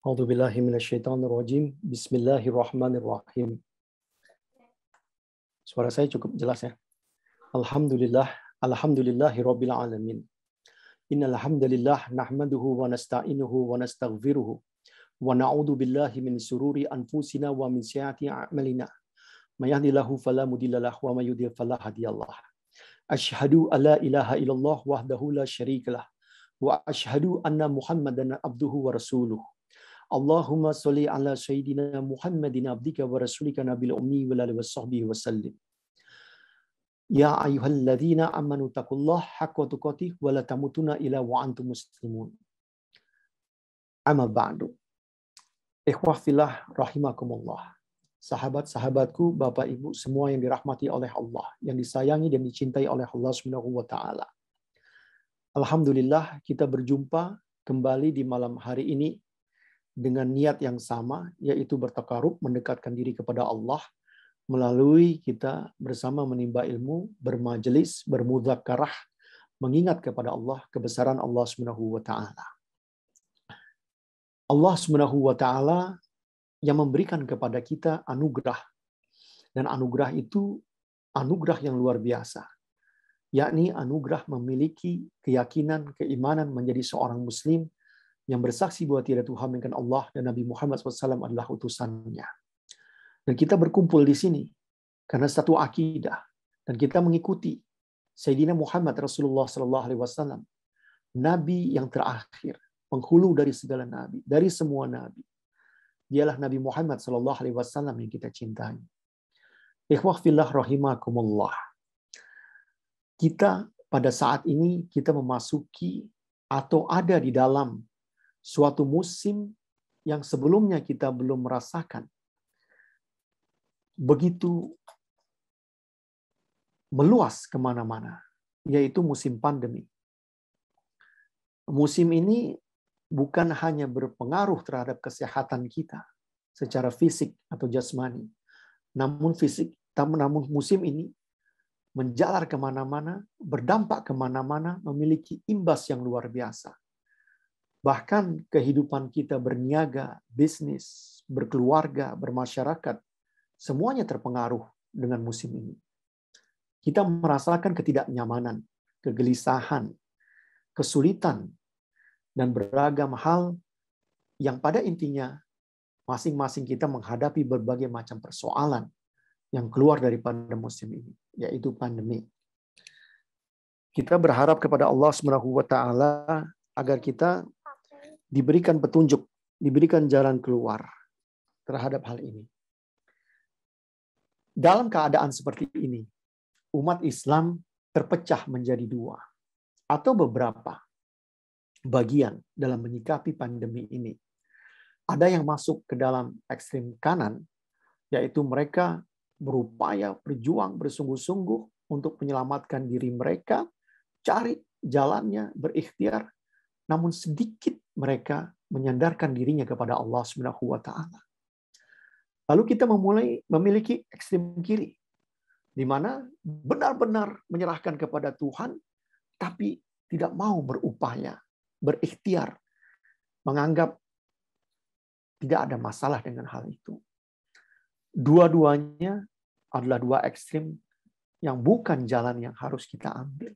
A'udzubillahi minasyaitonirrajim. Bismillahirrahmanirrahim. Suara saya cukup jelas ya. Alhamdulillahirabbil alamin. Innal hamdalillah nahmaduhu wa nasta'inuhu wa nastaghfiruhu wa na'udzu billahi min sururi anfusina wa min sayyiati a'malina. May yahdihillahu fala mudhillalah wa may yudhlil fala hadiyalah. Asyhadu alla ilaha illallah wahdahu la syarikalah wa asyhadu anna Muhammadan abduhu wa rasuluh. Allahumma sholli ala sayyidina Muhammadin abdika wa rasulika nabil ummi wa alihi washabbihi wasallim. Ya ayyuhalladzina amanu taqullaha haqqa tuqatih wa la tamutunna illa wa antum muslimun. Amma ba'du. Ikhwah fillah rahimakumullah. Sahabat-sahabatku, Bapak Ibu semua yang dirahmati oleh Allah, yang disayangi dan dicintai oleh Allah Subhanahu wa taala. Alhamdulillah kita berjumpa kembali di malam hari ini dengan niat yang sama, yaitu bertakarub, mendekatkan diri kepada Allah melalui kita bersama menimba ilmu, bermajelis, bermudzakarah, mengingat kepada Allah, kebesaran Allah Subhanahu wa taala. Allah Subhanahu wa taala yang memberikan kepada kita anugerah, dan anugerah itu anugerah yang luar biasa, yakni anugerah memiliki keyakinan, keimanan menjadi seorang muslim yang bersaksi bahwa tidak Tuhan melainkan Allah dan Nabi Muhammad SAW adalah utusannya. Dan kita berkumpul di sini karena satu akidah, dan kita mengikuti Sayyidina Muhammad Rasulullah SAW, Nabi yang terakhir, penghulu dari segala Nabi, dari semua Nabi. Dialah Nabi Muhammad SAW yang kita cintai. Ikhwah fillah rahimakumullah. Kita pada saat ini kita memasuki atau ada di dalam suatu musim yang sebelumnya kita belum merasakan. Begitu meluas kemana-mana, yaitu musim pandemi. Musim ini bukan hanya berpengaruh terhadap kesehatan kita secara fisik atau jasmani, namun musim ini menjalar kemana-mana, berdampak kemana-mana, memiliki imbas yang luar biasa. Bahkan kehidupan kita berniaga, bisnis, berkeluarga, bermasyarakat, semuanya terpengaruh dengan musim ini. Kita merasakan ketidaknyamanan, kegelisahan, kesulitan, dan beragam hal yang pada intinya masing-masing kita menghadapi berbagai macam persoalan yang keluar daripada musim ini, yaitu pandemi. Kita berharap kepada Allah Subhanahu wa taala agar kita diberikan petunjuk, diberikan jalan keluar terhadap hal ini. Dalam keadaan seperti ini, umat Islam terpecah menjadi dua atau beberapa bagian dalam menyikapi pandemi ini. Ada yang masuk ke dalam ekstrem kanan, yaitu mereka berupaya, berjuang, bersungguh-sungguh untuk menyelamatkan diri mereka, cari jalannya, berikhtiar, namun sedikit mereka menyandarkan dirinya kepada Allah Subhanahu wa taala. Lalu kita memiliki ekstrem kiri, di mana benar-benar menyerahkan kepada Tuhan, tapi tidak mau berupaya, berikhtiar, menganggap tidak ada masalah dengan hal itu. Dua-duanya adalah dua ekstrem yang bukan jalan yang harus kita ambil.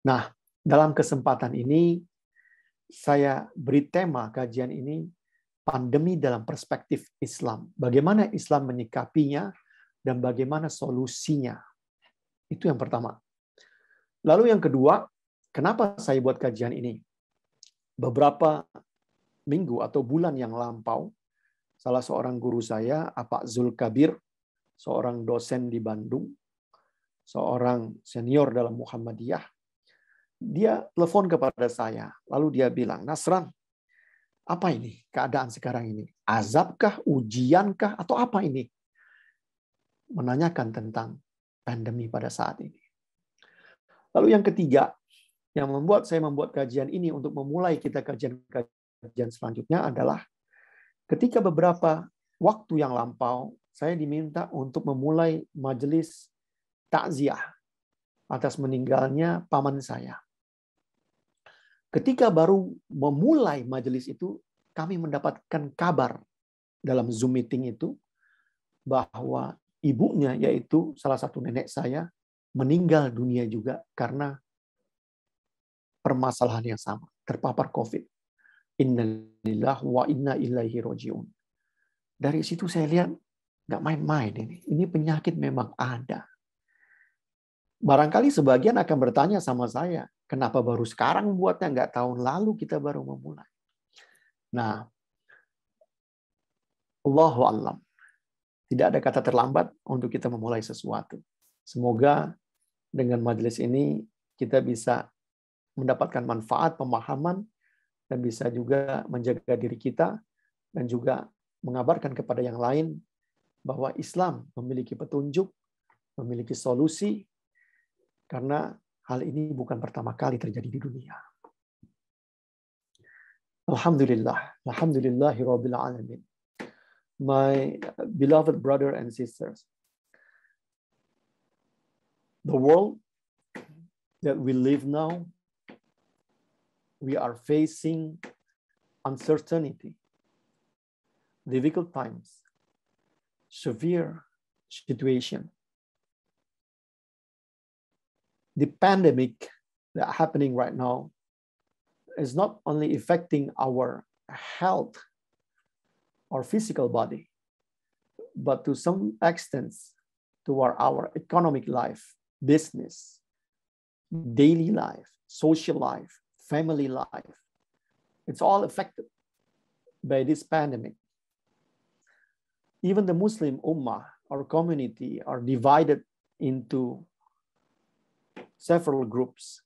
Nah, dalam kesempatan ini, saya beri tema kajian ini, pandemi dalam perspektif Islam. Bagaimana Islam menyikapinya dan bagaimana solusinya. Itu yang pertama. Lalu yang kedua, kenapa saya buat kajian ini? Beberapa minggu atau bulan yang lampau, salah seorang guru saya, Pak Zulkabir, seorang dosen di Bandung, seorang senior dalam Muhammadiyah, dia telepon kepada saya, lalu dia bilang, Nasran, apa ini keadaan sekarang ini? Azabkah, ujiankah, atau apa ini? Menanyakan tentang pandemi pada saat ini. Lalu yang ketiga, yang membuat saya membuat kajian ini untuk memulai kita kajian selanjutnya adalah ketika beberapa waktu yang lampau, saya diminta untuk memulai majelis takziah atas meninggalnya paman saya. Ketika baru memulai majelis itu, kami mendapatkan kabar dalam Zoom meeting itu bahwa ibunya, yaitu salah satu nenek saya, meninggal dunia juga karena permasalahan yang sama, terpapar COVID. Innalillahi wa inna ilaihi rajiun. Dari situ saya lihat nggak main-main ini. Ini penyakit memang ada. Barangkali sebagian akan bertanya sama saya, kenapa baru sekarang buatnya, nggak tahun lalu kita baru memulai. Nah, Allahu a'lam. Tidak ada kata terlambat untuk kita memulai sesuatu. Semoga dengan majelis ini kita bisa mendapatkan manfaat, pemahaman, dan bisa juga menjaga diri kita, dan juga mengabarkan kepada yang lain bahwa Islam memiliki petunjuk, memiliki solusi, karena hal ini bukan pertama kali terjadi di dunia. Alhamdulillah, alhamdulillahi rabbil alamin. My beloved brother and sisters, the world that we live now, we are facing uncertainty, difficult times, severe situation. The pandemic that happening right now is not only affecting our health, our physical body, but to some extent to our economic life, business, daily life, social life, family life. It's all affected by this pandemic. Even the Muslim Ummah, our community, are divided into several groups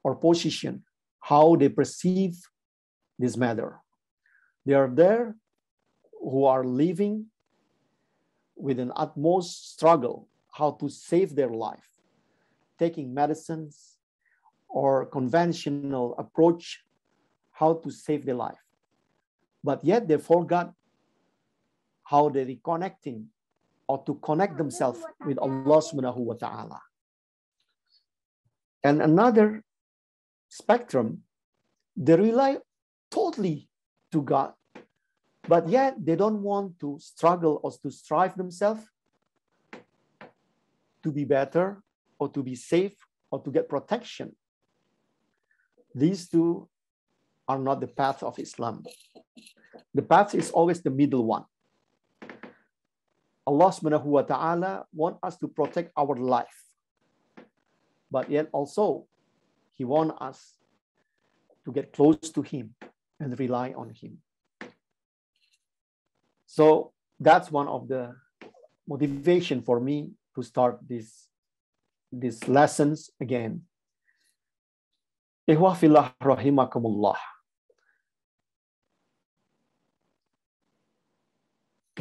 or position, how they perceive this matter. They are there who are living with an utmost struggle how to save their life, taking medicines or conventional approach how to save their life. But yet they forgot how they're reconnecting or to connect themselves with Allah subhanahu wa ta'ala. And another spectrum, they rely totally to God, but yet they don't want to struggle or to strive themselves to be better or to be safe or to get protection. These two are not the path of Islam. The path is always the middle one. Allah subhanahu wa ta'ala wants us to protect our life, but yet also He wants us to get close to Him and rely on Him. So that's one of the motivation for me to start these lessons again. Ikhwah fillah rahimakumullah.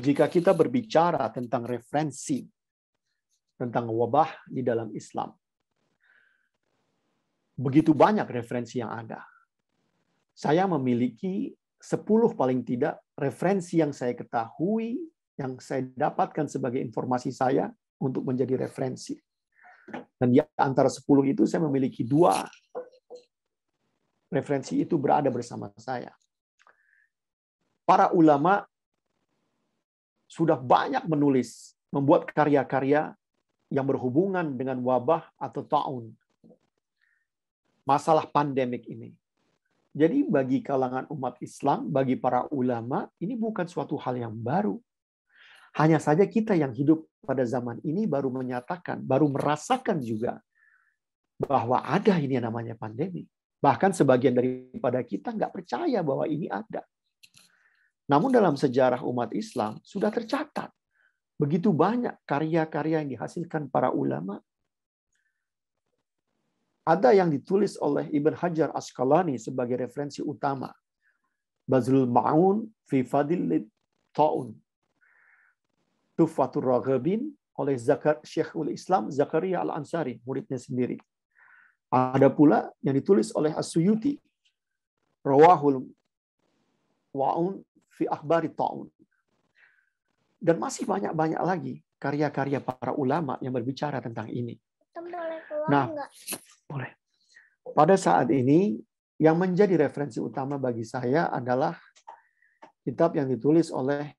Jika kita berbicara tentang referensi tentang wabah di dalam Islam, begitu banyak referensi yang ada. Saya memiliki 10 paling tidak referensi yang saya ketahui, yang saya dapatkan sebagai informasi saya untuk menjadi referensi. Dan di antara 10 itu saya memiliki 2 referensi itu berada bersama saya. Para ulama sudah banyak menulis, membuat karya-karya yang berhubungan dengan wabah atau ta'un. Masalah pandemik ini. Jadi bagi kalangan umat Islam, bagi para ulama, ini bukan suatu hal yang baru. Hanya saja kita yang hidup pada zaman ini baru menyatakan, baru merasakan juga bahwa ada ini yang namanya pandemi. Bahkan sebagian daripada kita nggak percaya bahwa ini ada. Namun dalam sejarah umat Islam sudah tercatat begitu banyak karya-karya yang dihasilkan para ulama. Ada yang ditulis oleh Ibn Hajar Asqalani sebagai referensi utama. Bazlul Ma'un fi Fadil Ta'un. Tuhfatur Raghabin oleh Syekhul Islam Zakaria Al-Ansari, muridnya sendiri. Ada pula yang ditulis oleh As-Suyuti. Rawahul Wa'un fi Akhbari Ta'un. Dan masih banyak-banyak lagi karya-karya para ulama yang berbicara tentang ini. Nah, boleh. Pada saat ini, yang menjadi referensi utama bagi saya adalah kitab yang ditulis oleh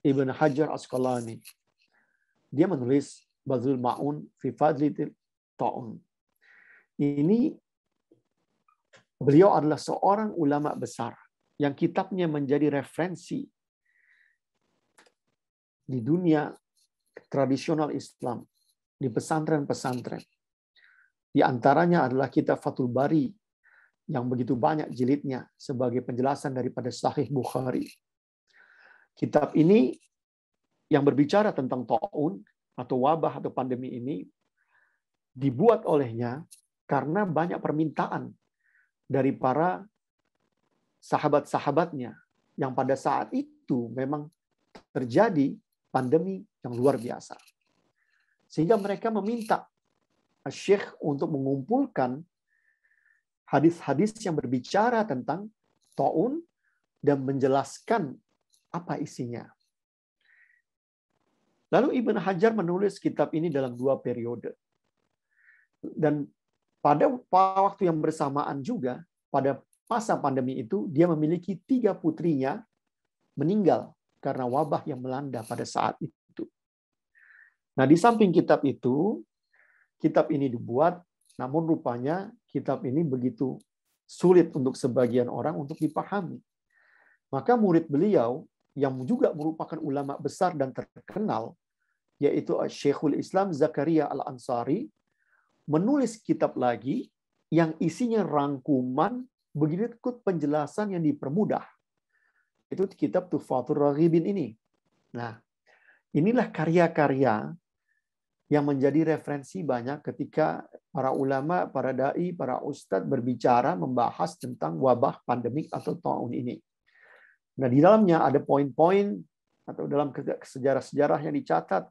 Ibn Hajar Asqalani. Dia menulis Badlul Ma'un fi Fadli Ta'un. Ini beliau adalah seorang ulama besar yang kitabnya menjadi referensi di dunia tradisional Islam, di pesantren-pesantren. Di antaranya adalah kitab Fathul Bari yang begitu banyak jilidnya sebagai penjelasan daripada Sahih Bukhari. Kitab ini yang berbicara tentang ta'un atau wabah atau pandemi ini dibuat olehnya karena banyak permintaan dari para sahabat-sahabatnya yang pada saat itu memang terjadi pandemi yang luar biasa. Sehingga mereka meminta Syekh untuk mengumpulkan hadis-hadis yang berbicara tentang ta'un dan menjelaskan apa isinya. Lalu Ibn Hajar menulis kitab ini dalam 2 periode. Dan pada waktu yang bersamaan juga, pada masa pandemi itu, dia memiliki 3 putrinya meninggal karena wabah yang melanda pada saat itu. Nah, di samping kitab itu, kitab ini dibuat, namun rupanya kitab ini begitu sulit untuk sebagian orang untuk dipahami. Maka murid beliau, yang juga merupakan ulama besar dan terkenal, yaitu Syekhul Islam Zakaria Al-Ansari, menulis kitab lagi yang isinya rangkuman berikut penjelasan yang dipermudah. Itu kitab Tuhfatur Raghibin ini. Nah, inilah karya-karya yang menjadi referensi banyak ketika para ulama, para dai, para ustadz berbicara membahas tentang wabah pandemik atau ta'un ini. Nah, di dalamnya ada poin-poin atau dalam sejarah-sejarah yang dicatat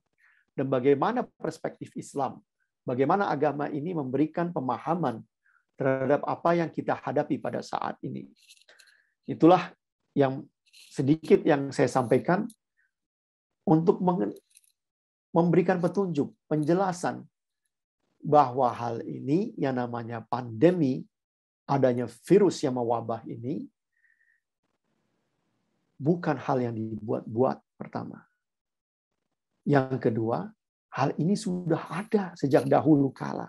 dan bagaimana perspektif Islam, bagaimana agama ini memberikan pemahaman terhadap apa yang kita hadapi pada saat ini. Itulah yang sedikit yang saya sampaikan untuk memberikan petunjuk, penjelasan bahwa hal ini yang namanya pandemi, adanya virus yang mewabah ini, bukan hal yang dibuat-buat pertama. Yang kedua, hal ini sudah ada sejak dahulu kala.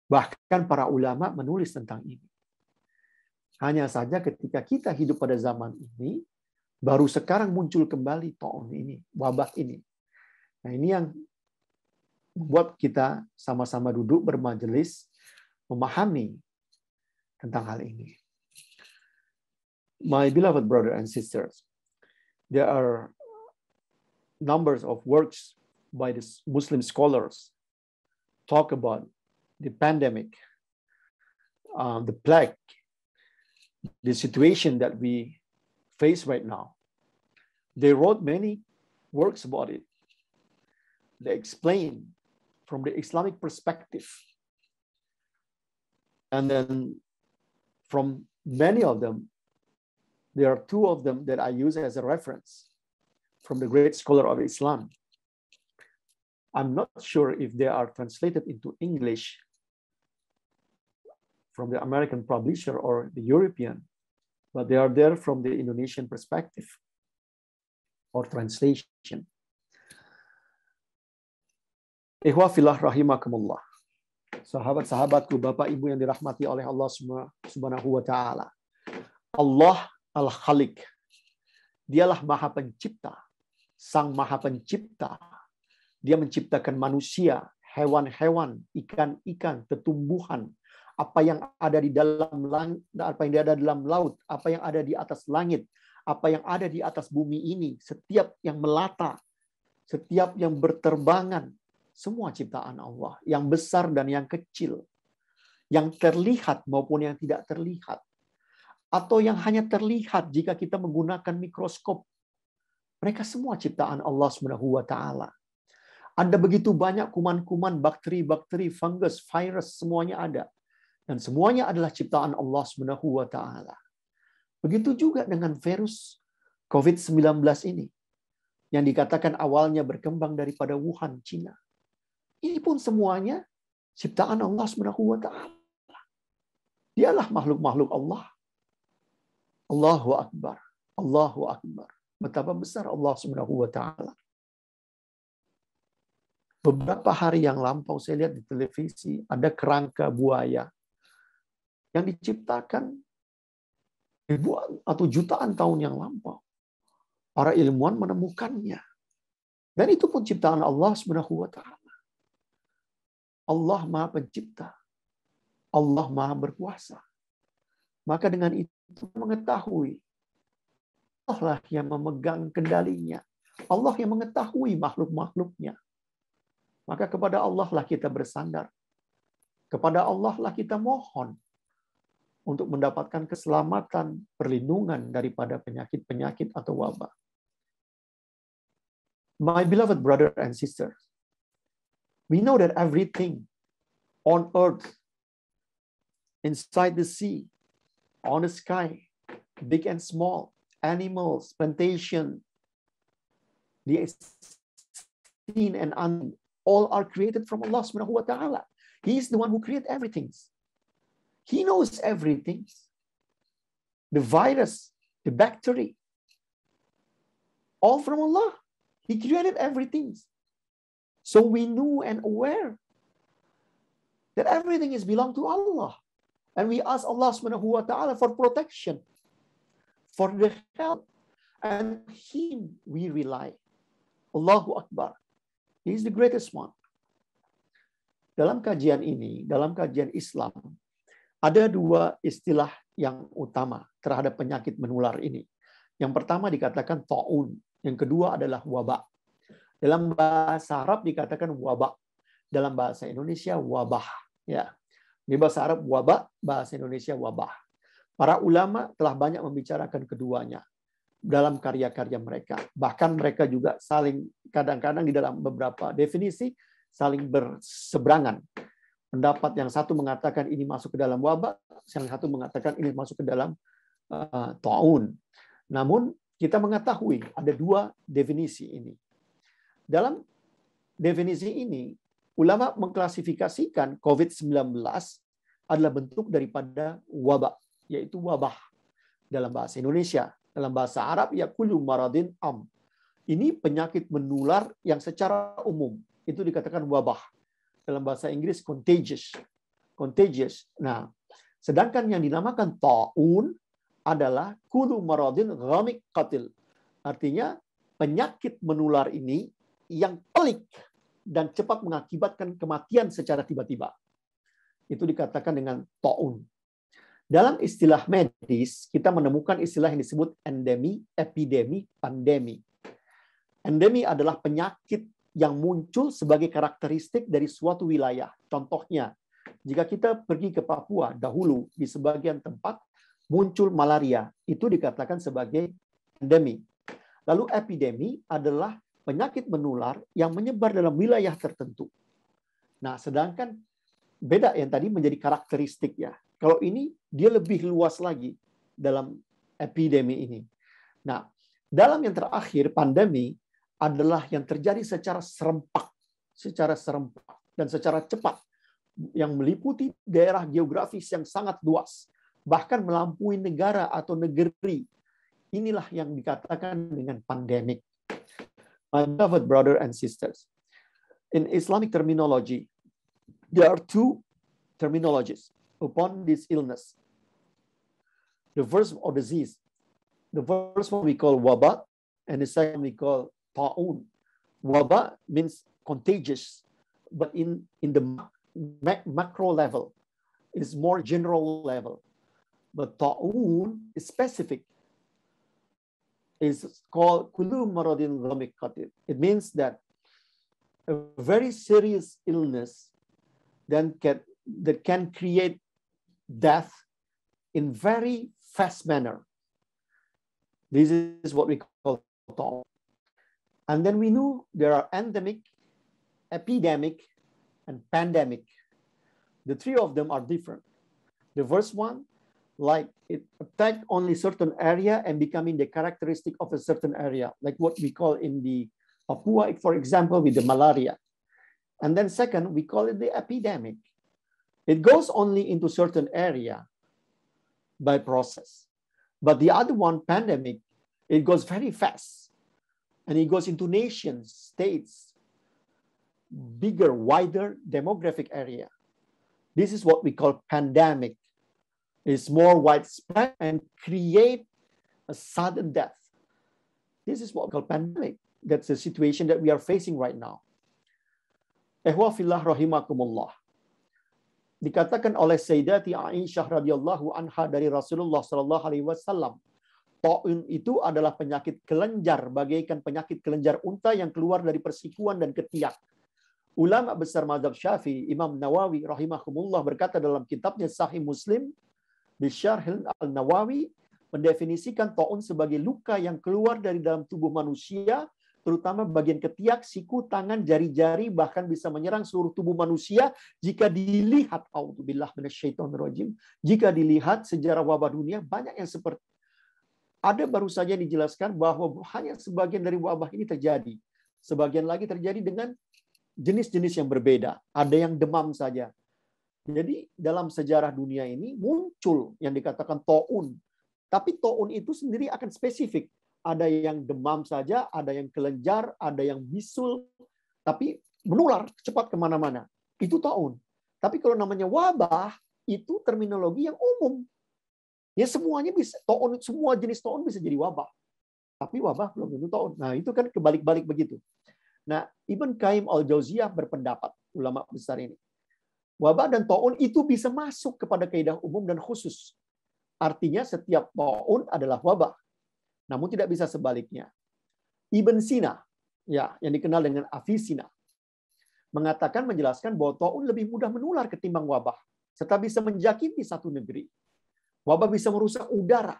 Bahkan para ulama menulis tentang ini. Hanya saja ketika kita hidup pada zaman ini, baru sekarang muncul kembali ta'un ini, wabah ini. Nah, ini yang membuat kita sama-sama duduk bermajelis, memahami tentang hal ini. My beloved brothers and sisters, there are numbers of works by the Muslim scholars talk about the pandemic, the plague, the situation that we face right now. They wrote many works about it. They explain from the Islamic perspective. And then from many of them, there are 2 of them that I use as a reference from the great scholar of Islam. I'm not sure if they are translated into English from the American publisher or the European, but they are there from the Indonesian perspective or translation. Ikhwah fillah rahimakumullah. Sahabat-sahabatku, Bapak Ibu yang dirahmati oleh Allah Subhanahu wa taala. Allah Al-Khaliq. Dialah Maha Pencipta, Sang Maha Pencipta. Dia menciptakan manusia, hewan-hewan, ikan-ikan, tumbuhan, apa yang ada di dalam langit, apa yang ada di dalam laut, apa yang ada di atas langit, apa yang ada di atas bumi ini, setiap yang melata, setiap yang berterbangan, semua ciptaan Allah, yang besar dan yang kecil, yang terlihat maupun yang tidak terlihat, atau yang hanya terlihat jika kita menggunakan mikroskop. Mereka semua ciptaan Allah Subhanahu wa taala. Ada begitu banyak kuman-kuman, bakteri-bakteri, fungus, virus, semuanya ada. Dan semuanya adalah ciptaan Allah Subhanahu wa taala. Begitu juga dengan virus COVID-19 ini yang dikatakan awalnya berkembang daripada Wuhan, Cina. Ini pun semuanya ciptaan Allah Subhanahu wa taala. Dialah makhluk-makhluk Allah. Allahu Akbar. Allahu Akbar. Betapa besar Allah Subhanahu wa taala. Beberapa hari yang lampau saya lihat di televisi ada kerangka buaya yang diciptakan ribuan atau jutaan tahun yang lampau. Para ilmuwan menemukannya. Dan itu pun ciptaan Allah Subhanahu wa taala. Allah Maha Pencipta. Allah Maha Berkuasa. Maka dengan itu mengetahui Allah lah yang memegang kendalinya. Allah yang mengetahui makhluk-makhluknya. Maka kepada Allah lah kita bersandar. Kepada Allah lah kita mohon untuk mendapatkan keselamatan, perlindungan daripada penyakit-penyakit atau wabah. My beloved brother and sister, we know that everything on earth, inside the sea, on the sky, big and small, animals, plantation, the seen and unseen, all are created from Allah Subhanahu wa taala. He is the one who created everything. He knows everything. The virus, the bacteria, all from Allah. He created everything. So we knew and aware that everything is belong to Allah. And we ask Allah Subhanahu wa ta'ala for protection, for the help. And Him we rely. Allahu Akbar. He is the greatest one. Dalam kajian ini, dalam kajian Islam, ada dua istilah yang utama terhadap penyakit menular ini. Yang pertama dikatakan ta'un, yang kedua adalah wabak. Dalam bahasa Arab dikatakan wabak, dalam bahasa Indonesia wabah. Ya, di bahasa Arab wabak, bahasa Indonesia wabah. Para ulama telah banyak membicarakan keduanya dalam karya-karya mereka. Bahkan mereka juga saling kadang-kadang di dalam beberapa definisi saling berseberangan. Pendapat yang satu mengatakan ini masuk ke dalam wabak, yang satu mengatakan ini masuk ke dalam ta'un. Namun kita mengetahui ada dua definisi ini. Dalam definisi ini, ulama mengklasifikasikan COVID-19 adalah bentuk daripada wabak, yaitu wabah. Dalam bahasa Indonesia, dalam bahasa Arab, ya kullu maradin am. Ini penyakit menular yang secara umum. Itu dikatakan wabah. Dalam bahasa Inggris, contagious. Contagious. Nah, sedangkan yang dinamakan ta'un adalah kullu maradin ghamik qatil. Artinya, penyakit menular ini yang pelik dan cepat mengakibatkan kematian secara tiba-tiba. Itu dikatakan dengan ta'un. Dalam istilah medis, kita menemukan istilah yang disebut endemi, epidemi, pandemi. Endemi adalah penyakit yang muncul sebagai karakteristik dari suatu wilayah. Contohnya, jika kita pergi ke Papua dahulu, di sebagian tempat muncul malaria. Itu dikatakan sebagai endemi. Lalu epidemi adalah penyakit menular yang menyebar dalam wilayah tertentu. Nah, sedangkan beda yang tadi menjadi karakteristik ya. Kalau ini dia lebih luas lagi dalam epidemi ini. Nah, dalam yang terakhir pandemi adalah yang terjadi secara serempak dan secara cepat yang meliputi daerah geografis yang sangat luas, bahkan melampaui negara atau negeri. Inilah yang dikatakan dengan pandemik. My beloved brother and sisters, in Islamic terminology, there are two terminologies upon this illness. The first or disease, the first one we call waba, and the second we call ta'un. Waba means contagious, but in the macro level, is more general level. But ta'un is specific. Is called kullu maradin ghamik qatil. It means that a very serious illness that can create death in very fast manner. This is what we call ta'un. And then we know there are endemic, epidemic, and pandemic. The three of them are different. The first one, like it attack only certain area and becoming the characteristic of a certain area, like what we call in the Papua, for example, with the malaria. And then second, we call it the epidemic. It goes only into certain area, by process. But the other one, pandemic, it goes very fast. And it goes into nations, states, bigger, wider demographic area. This is what we call pandemic. It's more widespread and create a sudden death. This is what we call pandemic. That's the situation that we are facing right now. Ehwa fillah rahimakumullah. Dikatakan oleh Sayyidati Aisyah radhiyallahu anha dari Rasulullah sallallahu alaihi wasallam, taun itu adalah penyakit kelenjar bagaikan penyakit kelenjar unta yang keluar dari persikuan dan ketiak. Ulama besar mazhab Syafi'i, Imam Nawawi rahimahumullah berkata dalam kitabnya Sahih Muslim di Syarh Al-Nawawi mendefinisikan taun sebagai luka yang keluar dari dalam tubuh manusia, terutama bagian ketiak, siku, tangan, jari-jari, bahkan bisa menyerang seluruh tubuh manusia jika dilihat, auzubillah minasyaitonirrajim, jika dilihat sejarah wabah dunia banyak yang seperti ada baru saja dijelaskan bahwa hanya sebagian dari wabah ini terjadi. Sebagian lagi terjadi dengan jenis-jenis yang berbeda. Ada yang demam saja. Jadi dalam sejarah dunia ini muncul yang dikatakan taun. Tapi taun itu sendiri akan spesifik. Ada yang demam saja, ada yang kelenjar, ada yang bisul, tapi menular cepat kemana-mana. Itu taun. Tapi kalau namanya wabah, itu terminologi yang umum. Ya semuanya bisa, taun, semua jenis taun bisa jadi wabah. Tapi wabah belum tentu taun. Nah itu kan kebalik-balik begitu. Nah Ibn Qayyim al-Jauziyah berpendapat, ulama besar ini, wabah dan taun itu bisa masuk kepada kaidah umum dan khusus. Artinya setiap taun adalah wabah. Namun tidak bisa sebaliknya. Ibn Sina, ya, yang dikenal dengan Avicenna, mengatakan menjelaskan bahwa taun lebih mudah menular ketimbang wabah, serta bisa menjangkiti satu negeri. Wabah bisa merusak udara,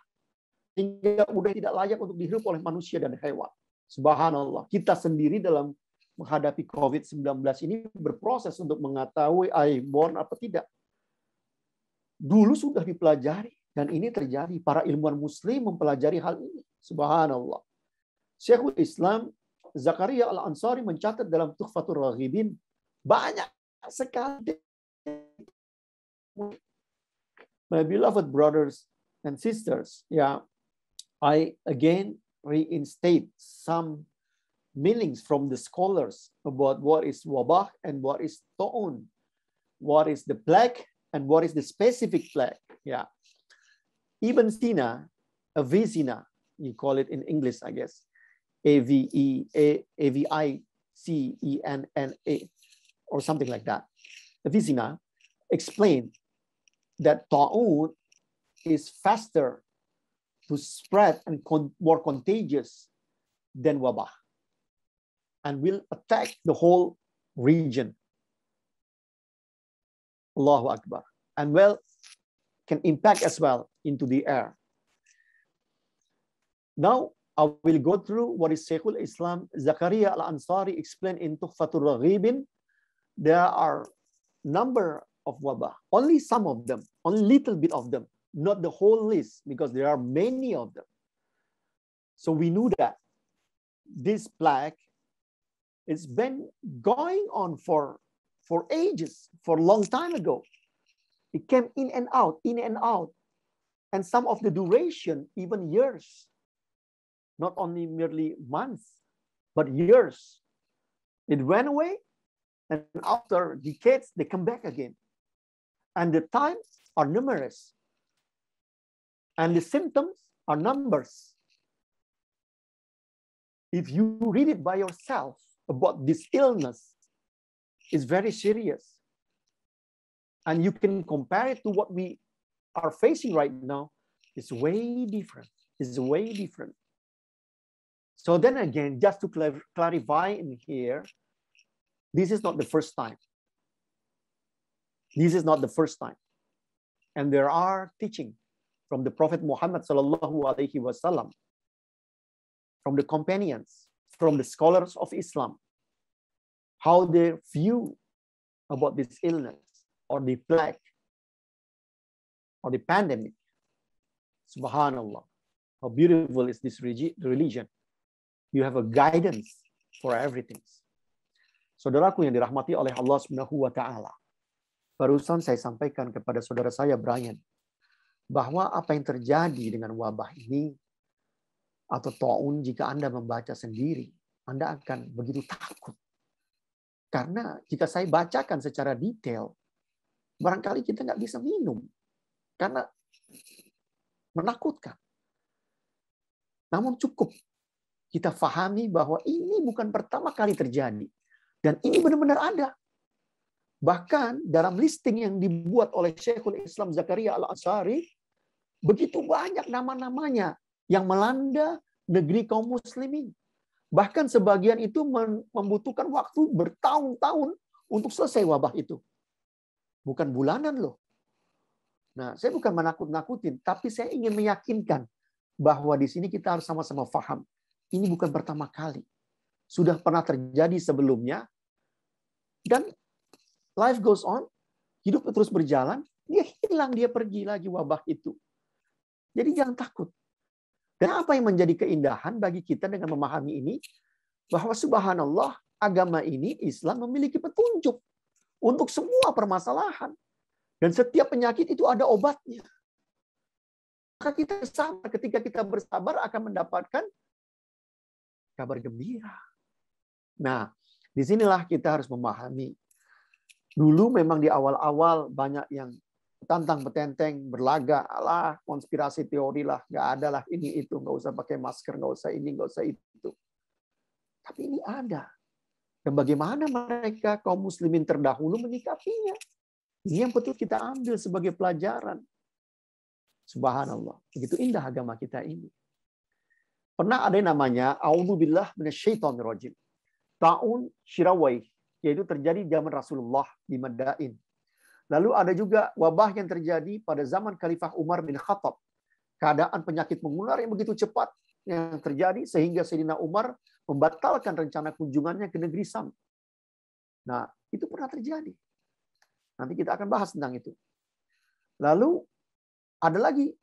hingga udara tidak layak untuk dihirup oleh manusia dan hewan. Subhanallah, kita sendiri dalam menghadapi COVID-19 ini berproses untuk mengetahui airborne apa tidak. Dulu sudah dipelajari. Dan ini terjadi. Para ilmuwan muslim mempelajari hal ini. Subhanallah. Syekhul Islam Zakaria Al-Ansari mencatat dalam Tuhfatur Raghibin banyak sekali. My beloved brothers and sisters, I again reinstate some meanings from the scholars about what is wabah and what is ta'un, what is the plague and what is the specific plague. Yeah. Ibn Sina, Avicenna, you call it in English, I guess, Avicenna, or something like that. Avicenna explained that ta'un is faster to spread and more contagious than wabah, and will attack the whole region. Allahu Akbar. And can impact as well into the air. Now, I will go through what is Shaykhul Islam Zakaria Al-Ansari explained in Tuhfatur Raghibin. There are number of wabah, only some of them, only little bit of them, not the whole list, because there are many of them. So we knew that this plague has been going on for ages, for a long time ago. It came in and out, and some of the duration, even years, not only merely months, but years. It went away, and after decades, they come back again. And the times are numerous, and the symptoms are numbers. If you read it by yourself about this illness, it's very serious. And you can compare it to what we are facing right now. It's way different. It's way different. So then again, just to clarify in here, this is not the first time. This is not the first time. And there are teaching from the Prophet Muhammad sallallahu alaihi wasallam, from the companions, from the scholars of Islam, how they view about this illness, or the plague, or the pandemic. Subhanallah. How beautiful is this religion. You have a guidance for everything. Saudaraku yang dirahmati oleh Allah Subhanahu wa taala. Barusan saya sampaikan kepada saudara saya Brian bahwa apa yang terjadi dengan wabah ini atau taun, jika Anda membaca sendiri, Anda akan begitu takut. Karena jika saya bacakan secara detail, barangkali kita nggak bisa minum. Karena menakutkan. Namun cukup kita fahami bahwa ini bukan pertama kali terjadi. Dan ini benar-benar ada. Bahkan dalam listing yang dibuat oleh Syekhul Islam Zakaria Al-Ansari, begitu banyak nama-namanya yang melanda negeri kaum muslimin. Bahkan sebagian itu membutuhkan waktu bertahun-tahun untuk selesai wabah itu. Bukan bulanan loh. Nah, saya bukan menakut-nakutin, tapi saya ingin meyakinkan bahwa di sini kita harus sama-sama paham. Ini bukan pertama kali. Sudah pernah terjadi sebelumnya. Dan life goes on. Hidup terus berjalan. Dia hilang, dia pergi lagi wabah itu. Jadi jangan takut. Dan apa yang menjadi keindahan bagi kita dengan memahami ini, bahwa subhanallah, agama ini, Islam memiliki petunjuk untuk semua permasalahan. Dan setiap penyakit itu ada obatnya. Maka kita sabar, ketika kita bersabar akan mendapatkan kabar gembira. Nah, disinilah kita harus memahami. Dulu memang di awal-awal banyak yang tantang petenteng, berlaga, alah konspirasi teori lah, nggak ada lah ini itu, nggak usah pakai masker, nggak usah ini, nggak usah itu. Tapi ini ada. Dan bagaimana mereka kaum muslimin terdahulu menyikapinya? Ini yang betul kita ambil sebagai pelajaran. Subhanallah, begitu indah agama kita ini. Pernah ada yang namanya A'udzubillah minasyaitonirrajim. Ta'un Shirawai, yaitu terjadi zaman Rasulullah di Madain. Lalu ada juga wabah yang terjadi pada zaman Khalifah Umar bin Khattab. Keadaan penyakit menular yang begitu cepat yang terjadi sehingga Sayyidina Umar membatalkan rencana kunjungannya ke negeri Sam. Nah, itu pernah terjadi. Nanti kita akan bahas tentang itu. Lalu ada lagi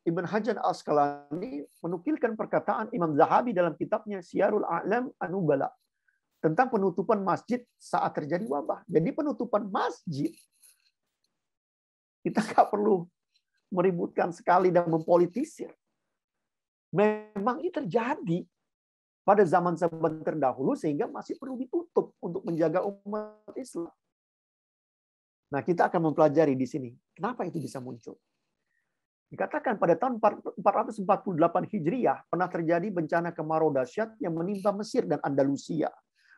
Ibn Hajar Al-Asqalani menukilkan perkataan Imam Zahabi dalam kitabnya Syiarul A'lam An-Nubala tentang penutupan masjid saat terjadi wabah. Jadi penutupan masjid, kita nggak perlu meributkan sekali dan mempolitisir. Memang ini terjadi pada zaman-zaman terdahulu sehingga masih perlu ditutup untuk menjaga umat Islam. Nah, kita akan mempelajari di sini kenapa itu bisa muncul. Dikatakan pada tahun 448 Hijriah pernah terjadi bencana kemarau dahsyat yang menimpa Mesir dan Andalusia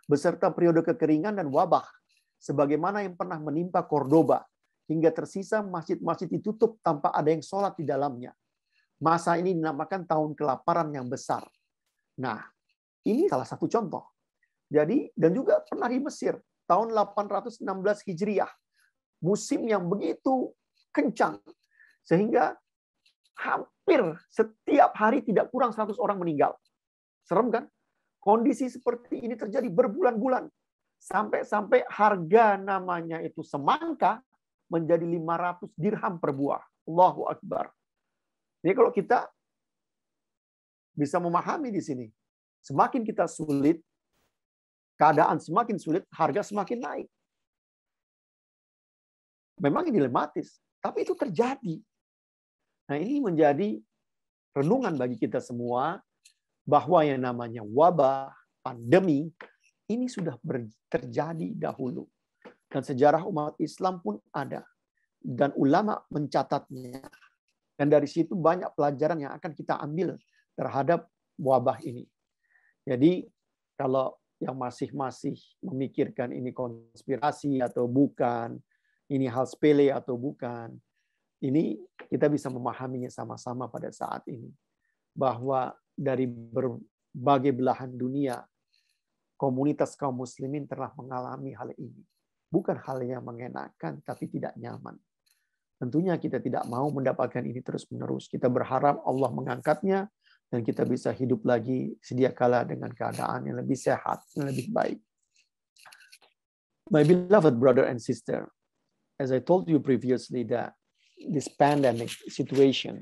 beserta periode kekeringan dan wabah sebagaimana yang pernah menimpa Cordoba. Hingga tersisa masjid-masjid ditutup tanpa ada yang sholat di dalamnya. Masa ini dinamakan tahun kelaparan yang besar. Nah, ini salah satu contoh. Jadi, dan juga pernah di Mesir, tahun 816 Hijriah. Musim yang begitu kencang. Sehingga hampir setiap hari tidak kurang 100 orang meninggal. Serem kan? Kondisi seperti ini terjadi berbulan-bulan. Sampai-sampai harga namanya itu semangka, menjadi 500 dirham per buah. Allahu Akbar. Jadi kalau kita bisa memahami di sini, semakin kita sulit, keadaan semakin sulit, harga semakin naik. Memang ini dilematis, tapi itu terjadi. Nah, ini menjadi renungan bagi kita semua bahwa yang namanya wabah, pandemi, ini sudah terjadi dahulu. Dan sejarah umat Islam pun ada. Dan ulama mencatatnya. Dan dari situ banyak pelajaran yang akan kita ambil terhadap wabah ini. Jadi kalau yang masih memikirkan ini konspirasi atau bukan, ini hal sepele atau bukan, ini kita bisa memahaminya sama-sama pada saat ini. Bahwa dari berbagai belahan dunia, komunitas kaum muslimin telah mengalami hal ini. Bukan hal yang mengenakan, tapi tidak nyaman. Tentunya kita tidak mau mendapatkan ini terus-menerus. Kita berharap Allah mengangkatnya, dan kita bisa hidup lagi sedia kala dengan keadaan yang lebih sehat, yang lebih baik. My beloved brother and sister, as I told you previously that this pandemic situation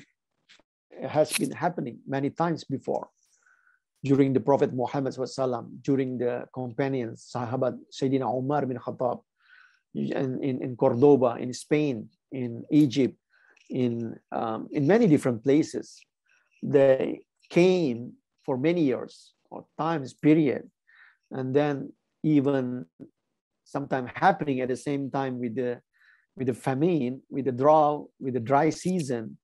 has been happening many times before. During the Prophet Muhammad SAW, during the companions, Sahabat Sayyidina Umar bin Khattab, in Cordoba, in Spain, in Egypt, in many different places. They came for many years or times period, and then even sometimes happening at the same time with the famine, with the drought, with the dry season,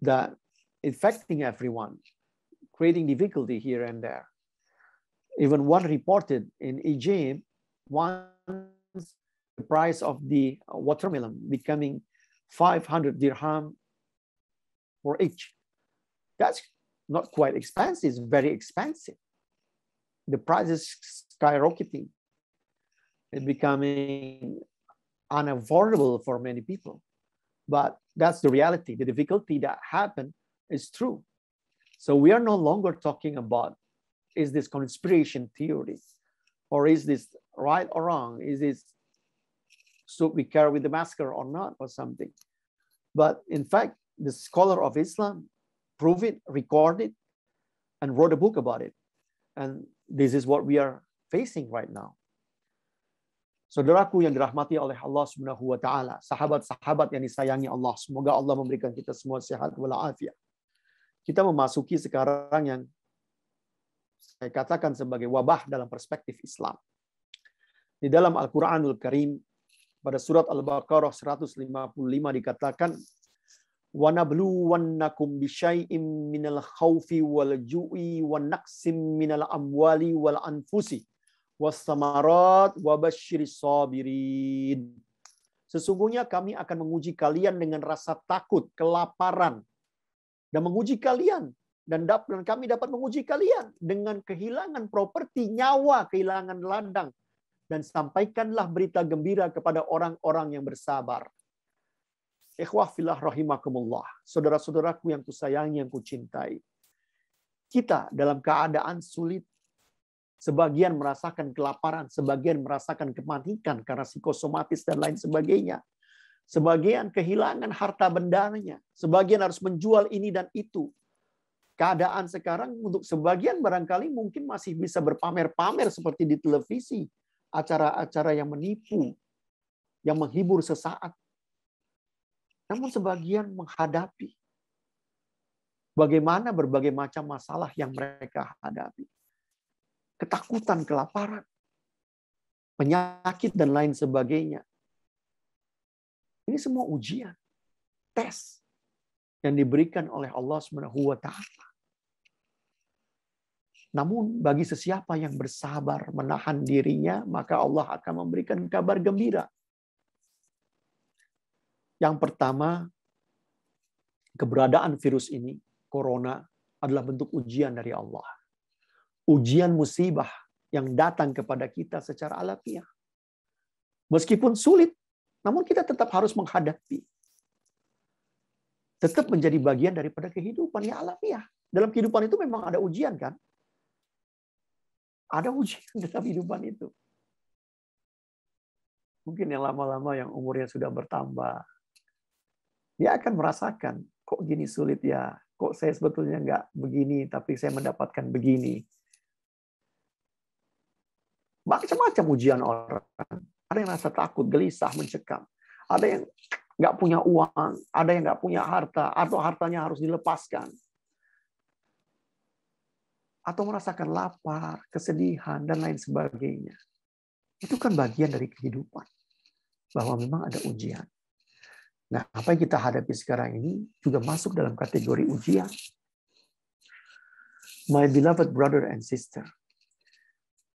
that affecting everyone, creating difficulty here and there. Even one reported in Egypt, once the price of the watermelon becoming 500 dirham for each. That's not quite expensive, it's very expensive. The price is skyrocketing. It's becoming unaffordable for many people. But that's the reality. The difficulty that happened is true. So we are no longer talking about, is this conspiracy theory? Or is this right or wrong? Is this, should we carry the mask or not, or something? But in fact, the scholar of Islam proved it, recorded, and wrote a book about it. And this is what we are facing right now. Saudaraku yang dirahmati oleh Allah Subhanahu wa taala, sahabat-sahabat yang disayangi Allah, semoga Allah memberikan kita semua sehat walafiat. Kita memasuki sekarang yang saya katakan sebagai wabah dalam perspektif Islam. Di dalam Al-Qur'anul Karim pada surat Al-Baqarah 155 dikatakan wa nabluwannakum bisyai'im minal khaufi wal ju'i wan naqsim minal amwali wal anfusi was-samarat wa basyiris sabirin. Sesungguhnya kami akan menguji kalian dengan rasa takut, kelaparan, dan menguji kalian, dan kami dapat menguji kalian dengan kehilangan properti, nyawa, kehilangan ladang, dan sampaikanlah berita gembira kepada orang-orang yang bersabar. Ikhwah fillah rahimakumullah, saudara-saudaraku yang kusayangi, yang kucintai. Kita dalam keadaan sulit. Sebagian merasakan kelaparan, sebagian merasakan kematian karena psikosomatis dan lain sebagainya. Sebagian kehilangan harta bendanya, sebagian harus menjual ini dan itu. Keadaan sekarang untuk sebagian barangkali mungkin masih bisa berpamer-pamer seperti di televisi, acara-acara yang menipu, yang menghibur sesaat. Namun sebagian menghadapi bagaimana berbagai macam masalah yang mereka hadapi. Ketakutan, kelaparan, penyakit, dan lain sebagainya. Ini semua ujian, tes yang diberikan oleh Allah Subhanahu wa taala. Namun bagi sesiapa yang bersabar menahan dirinya, maka Allah akan memberikan kabar gembira. Yang pertama, keberadaan virus ini, corona, adalah bentuk ujian dari Allah. Ujian musibah yang datang kepada kita secara alamiah. Meskipun sulit, namun kita tetap harus menghadapi. Tetap menjadi bagian daripada kehidupan yang alamiah. Dalam kehidupan itu memang ada ujian, kan? Ada ujian dalam kehidupan itu. Mungkin yang lama-lama yang umurnya sudah bertambah, dia akan merasakan, kok gini sulit ya, kok saya sebetulnya nggak begini, tapi saya mendapatkan begini. Macam-macam ujian orang. Ada yang rasa takut, gelisah, mencekam. Ada yang nggak punya uang, ada yang nggak punya harta, atau hartanya harus dilepaskan. Atau merasakan lapar, kesedihan, dan lain sebagainya. Itu kan bagian dari kehidupan. Bahwa memang ada ujian. Nah, apa yang kita hadapi sekarang ini juga masuk dalam kategori ujian. My beloved brother and sister,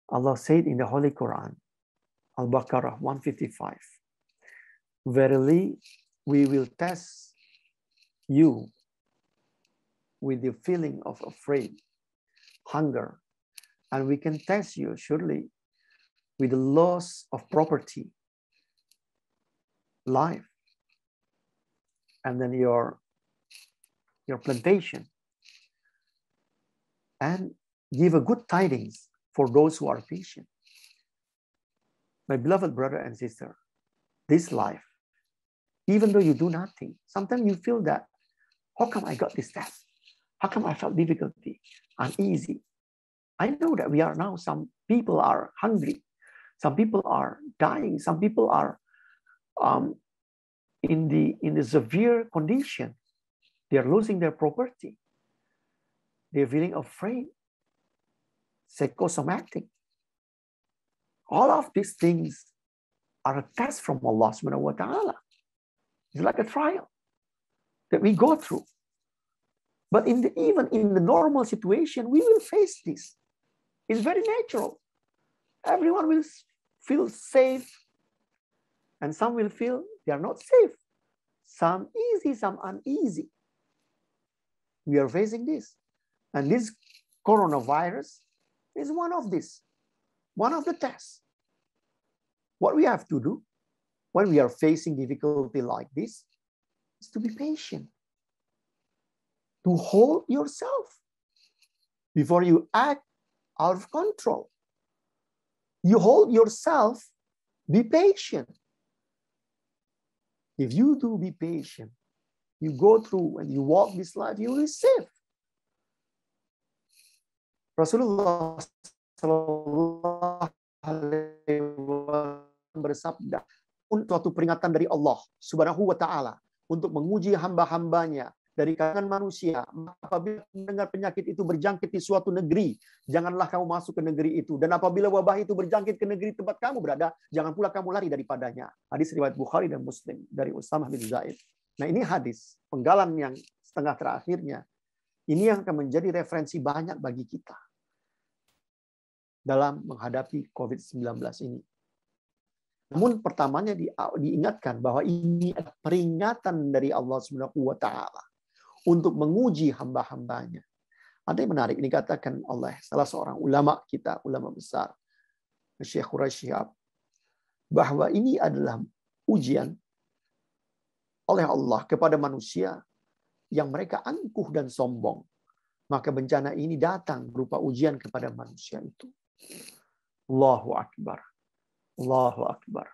Allah said in the Holy Quran, Al-Baqarah 155, verily, we will test you with the feeling of afraid, hunger, and we can test you surely with the loss of property, life, and then your plantation, and give a good tidings for those who are patient. My beloved brother and sister, this life, even though you do nothing, sometimes you feel that, how come I got this test? How come I felt difficulty, uneasy? I know that we are now, some people are hungry. Some people are dying. Some people are in the severe condition. They are losing their property. They are feeling afraid. Psychosomatic. All of these things are a test from Allah subhanahu wa ta'ala. It's like a trial that we go through. But even in the normal situation, we will face this. It's very natural. Everyone will feel safe, and some will feel they are not safe. Some easy, some uneasy. We are facing this. And this coronavirus is one of this, one of the tests. What we have to do when we are facing difficulty like this is to be patient, to hold yourself before you act out of control. You hold yourself, be patient. If you do be patient, you go through and you walk this life, you will be safe. Rasulullah sallallahu alaihi wasallam bersabda, suatu peringatan dari Allah Subhanahu wa taala untuk menguji hamba-hambanya dari kalangan manusia. Apabila mendengar penyakit itu berjangkit di suatu negeri, janganlah kamu masuk ke negeri itu. Dan apabila wabah itu berjangkit ke negeri tempat kamu berada, jangan pula kamu lari daripadanya. Hadis riwayat Bukhari dan Muslim dari Usamah bin Zaid. Nah, ini hadis penggalan yang setengah terakhirnya. Ini yang akan menjadi referensi banyak bagi kita dalam menghadapi COVID-19 ini. Namun pertamanya diingatkan bahwa ini adalah peringatan dari Allah Subhanahu wa taala untuk menguji hamba-hambanya. Ada yang menarik, ini katakan oleh salah seorang ulama kita, ulama besar, Syekh Quraisy Shihab, bahwa ini adalah ujian oleh Allah kepada manusia yang mereka angkuh dan sombong. Maka bencana ini datang berupa ujian kepada manusia itu. Allahu Akbar. Allahu Akbar.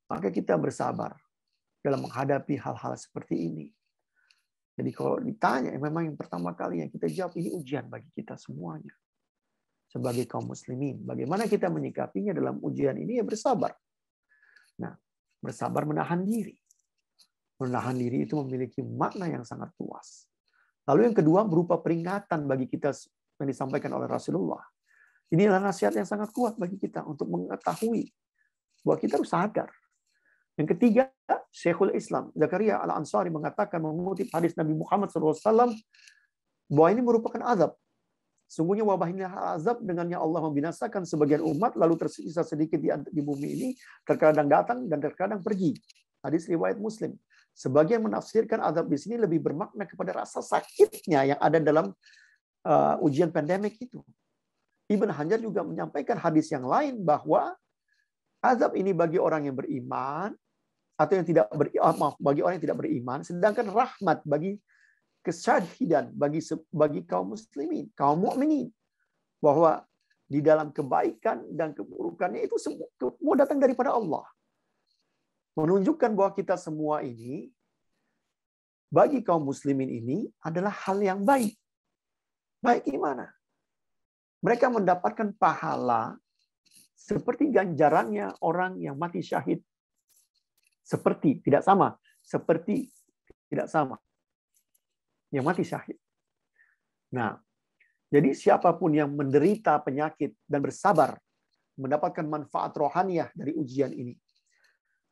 Maka kita bersabar dalam menghadapi hal-hal seperti ini. Jadi kalau ditanya, memang yang pertama kali yang kita jawab, ini ujian bagi kita semuanya. Sebagai kaum muslimin. Bagaimana kita menyikapinya dalam ujian ini? Ya bersabar. Nah, bersabar menahan diri. Menahan diri itu memiliki makna yang sangat luas. Lalu yang kedua berupa peringatan bagi kita yang disampaikan oleh Rasulullah. Ini adalah nasihat yang sangat kuat bagi kita untuk mengetahui bahwa kita harus sadar. Yang ketiga, Syekhul Islam Zakaria Al-Ansari mengatakan, mengutip hadis Nabi Muhammad SAW, bahwa ini merupakan azab. Sungguhnya wabah ini azab, dengannya Allah membinasakan sebagian umat, lalu tersisa sedikit di bumi ini, terkadang datang dan terkadang pergi. Hadis riwayat Muslim. Sebagian menafsirkan azab di sini lebih bermakna kepada rasa sakitnya yang ada dalam ujian pandemik itu. Ibn Hajar juga menyampaikan hadis yang lain bahwa azab ini bagi orang yang beriman atau yang tidak bagi orang yang tidak beriman, sedangkan rahmat bagi kesyahidan bagi kaum muslimin, kaum mukminin, bahwa di dalam kebaikan dan keburukannya itu semua datang daripada Allah. Menunjukkan bahwa kita semua ini bagi kaum muslimin ini adalah hal yang baik. Baik gimana? Mereka mendapatkan pahala seperti ganjarannya orang yang mati syahid. Seperti, tidak sama. Seperti, tidak sama. Yang mati syahid. Nah, jadi siapapun yang menderita penyakit dan bersabar mendapatkan manfaat rohaniah dari ujian ini.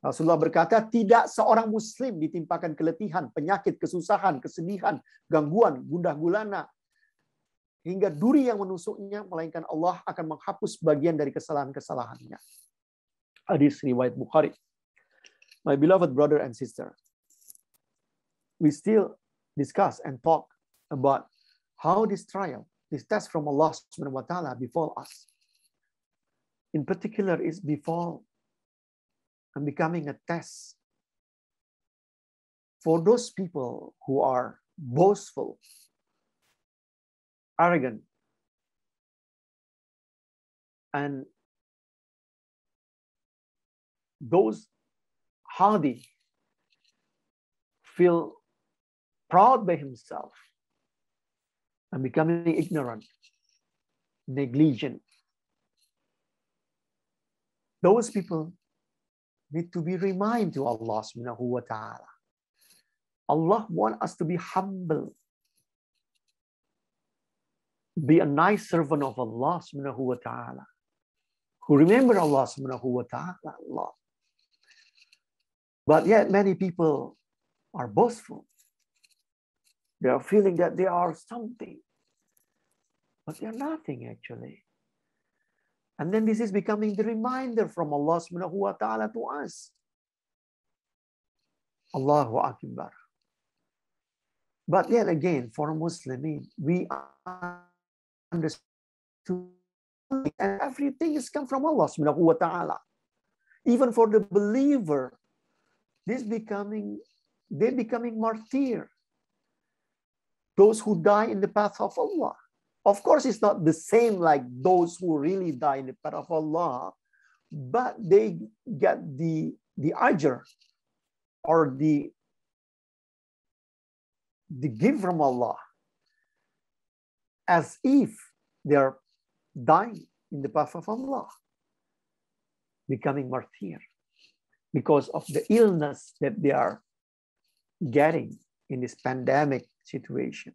Rasulullah berkata, tidak seorang muslim ditimpakan keletihan, penyakit, kesusahan, kesedihan, gangguan, gundah gulana, hingga duri yang menusuknya, melainkan Allah akan menghapus bagian dari kesalahan-kesalahannya. Hadis riwayat Bukhari. My beloved brother and sister, we still discuss and talk about how this trial, this test from Allah Subhanahu wa taala befall us. In particular, is befall and becoming a test for those people who are boastful, arrogant, and those hardy, feel proud by himself and becoming ignorant, negligent. Those people need to be reminded to Allah subhanahu wa ta'ala. Allah wants us to be humble. Be a nice servant of Allah subhanahu wa ta'ala. Who remember Allah subhanahu wa ta'ala a lot. But yet many people are boastful. They are feeling that they are something. But they are nothing actually. And then this is becoming the reminder from Allah subhanahu wa ta'ala to us. Allahu Akbar. But yet again, for Muslims, we understood and everything is come from Allah subhanahu wa ta'ala. Even for the believer, they're becoming martyr. Those who die in the path of Allah. Of course, it's not the same like those who really die in the path of Allah, but they get the ajr or the gift from Allah as if they are dying in the path of Allah, becoming martyr because of the illness that they are getting in this pandemic situation.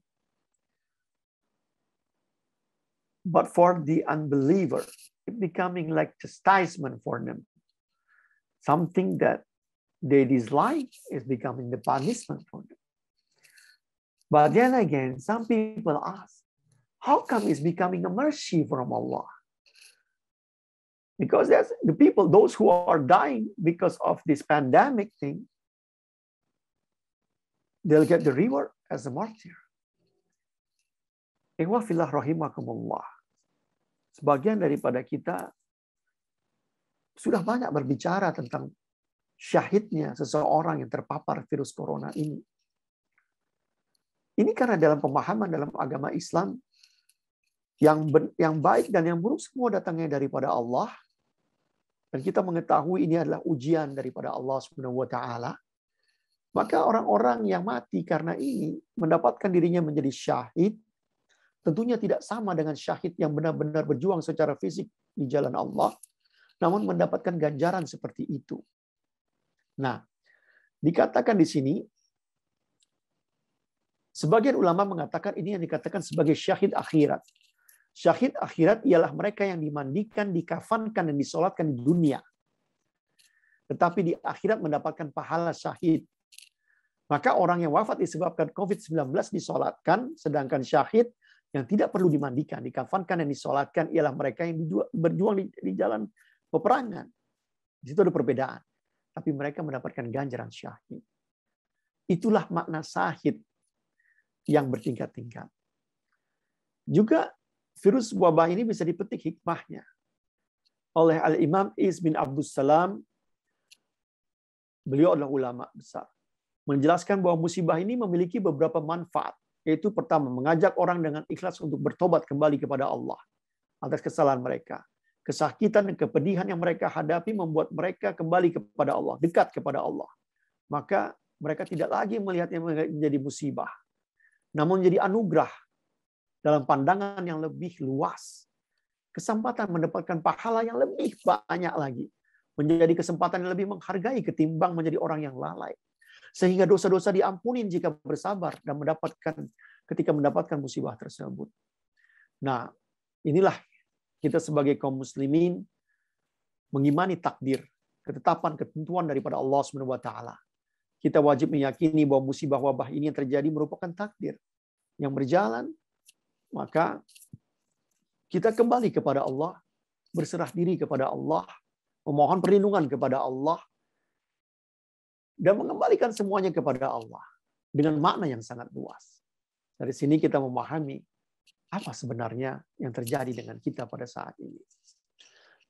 But for the unbeliever, it's becoming like chastisement for them. Something that they dislike is becoming the punishment for them. But then again, some people ask, how come it's becoming a mercy from Allah? Because there's the people, those who are dying because of this pandemic thing, they'll get the reward as a martyr. Ikhwah fillah rahimakumullah. Sebagian daripada kita sudah banyak berbicara tentang syahidnya seseorang yang terpapar virus corona ini. Ini karena dalam pemahaman dalam agama Islam, yang baik dan yang buruk semua datangnya daripada Allah. Dan kita mengetahui ini adalah ujian daripada Allah Subhanahu wa taala. Maka orang-orang yang mati karena ini mendapatkan dirinya menjadi syahid, tentunya tidak sama dengan syahid yang benar-benar berjuang secara fisik di jalan Allah, namun mendapatkan ganjaran seperti itu. Nah, dikatakan di sini, sebagian ulama mengatakan ini yang dikatakan sebagai syahid akhirat. Syahid akhirat ialah mereka yang dimandikan, dikafankan, dan disolatkan di dunia. Tetapi di akhirat mendapatkan pahala syahid. Maka orang yang wafat disebabkan COVID-19 disolatkan, sedangkan syahid yang tidak perlu dimandikan, dikafankan, dan disolatkan ialah mereka yang berjuang di jalan peperangan. Di situ ada perbedaan. Tapi mereka mendapatkan ganjaran syahid. Itulah makna syahid yang bertingkat-tingkat. Juga virus wabah ini bisa dipetik hikmahnya oleh Al-Imam Is bin Abdul Salam. Beliau adalah ulama besar. Menjelaskan bahwa musibah ini memiliki beberapa manfaat. Yaitu pertama, mengajak orang dengan ikhlas untuk bertobat kembali kepada Allah atas kesalahan mereka. Kesakitan dan kepedihan yang mereka hadapi membuat mereka kembali kepada Allah, dekat kepada Allah. Maka mereka tidak lagi melihatnya menjadi musibah, namun menjadi anugerah dalam pandangan yang lebih luas. Kesempatan mendapatkan pahala yang lebih banyak lagi. Menjadi kesempatan yang lebih menghargai ketimbang menjadi orang yang lalai. Sehingga dosa-dosa diampuni jika bersabar dan ketika mendapatkan musibah tersebut. Nah, inilah kita sebagai kaum muslimin mengimani takdir, ketetapan, ketentuan daripada Allah Subhanahu wa taala. Kita wajib meyakini bahwa musibah wabah ini yang terjadi merupakan takdir yang berjalan. Maka kita kembali kepada Allah, berserah diri kepada Allah, memohon perlindungan kepada Allah, dan mengembalikan semuanya kepada Allah dengan makna yang sangat luas. Dari sini kita memahami apa sebenarnya yang terjadi dengan kita pada saat ini.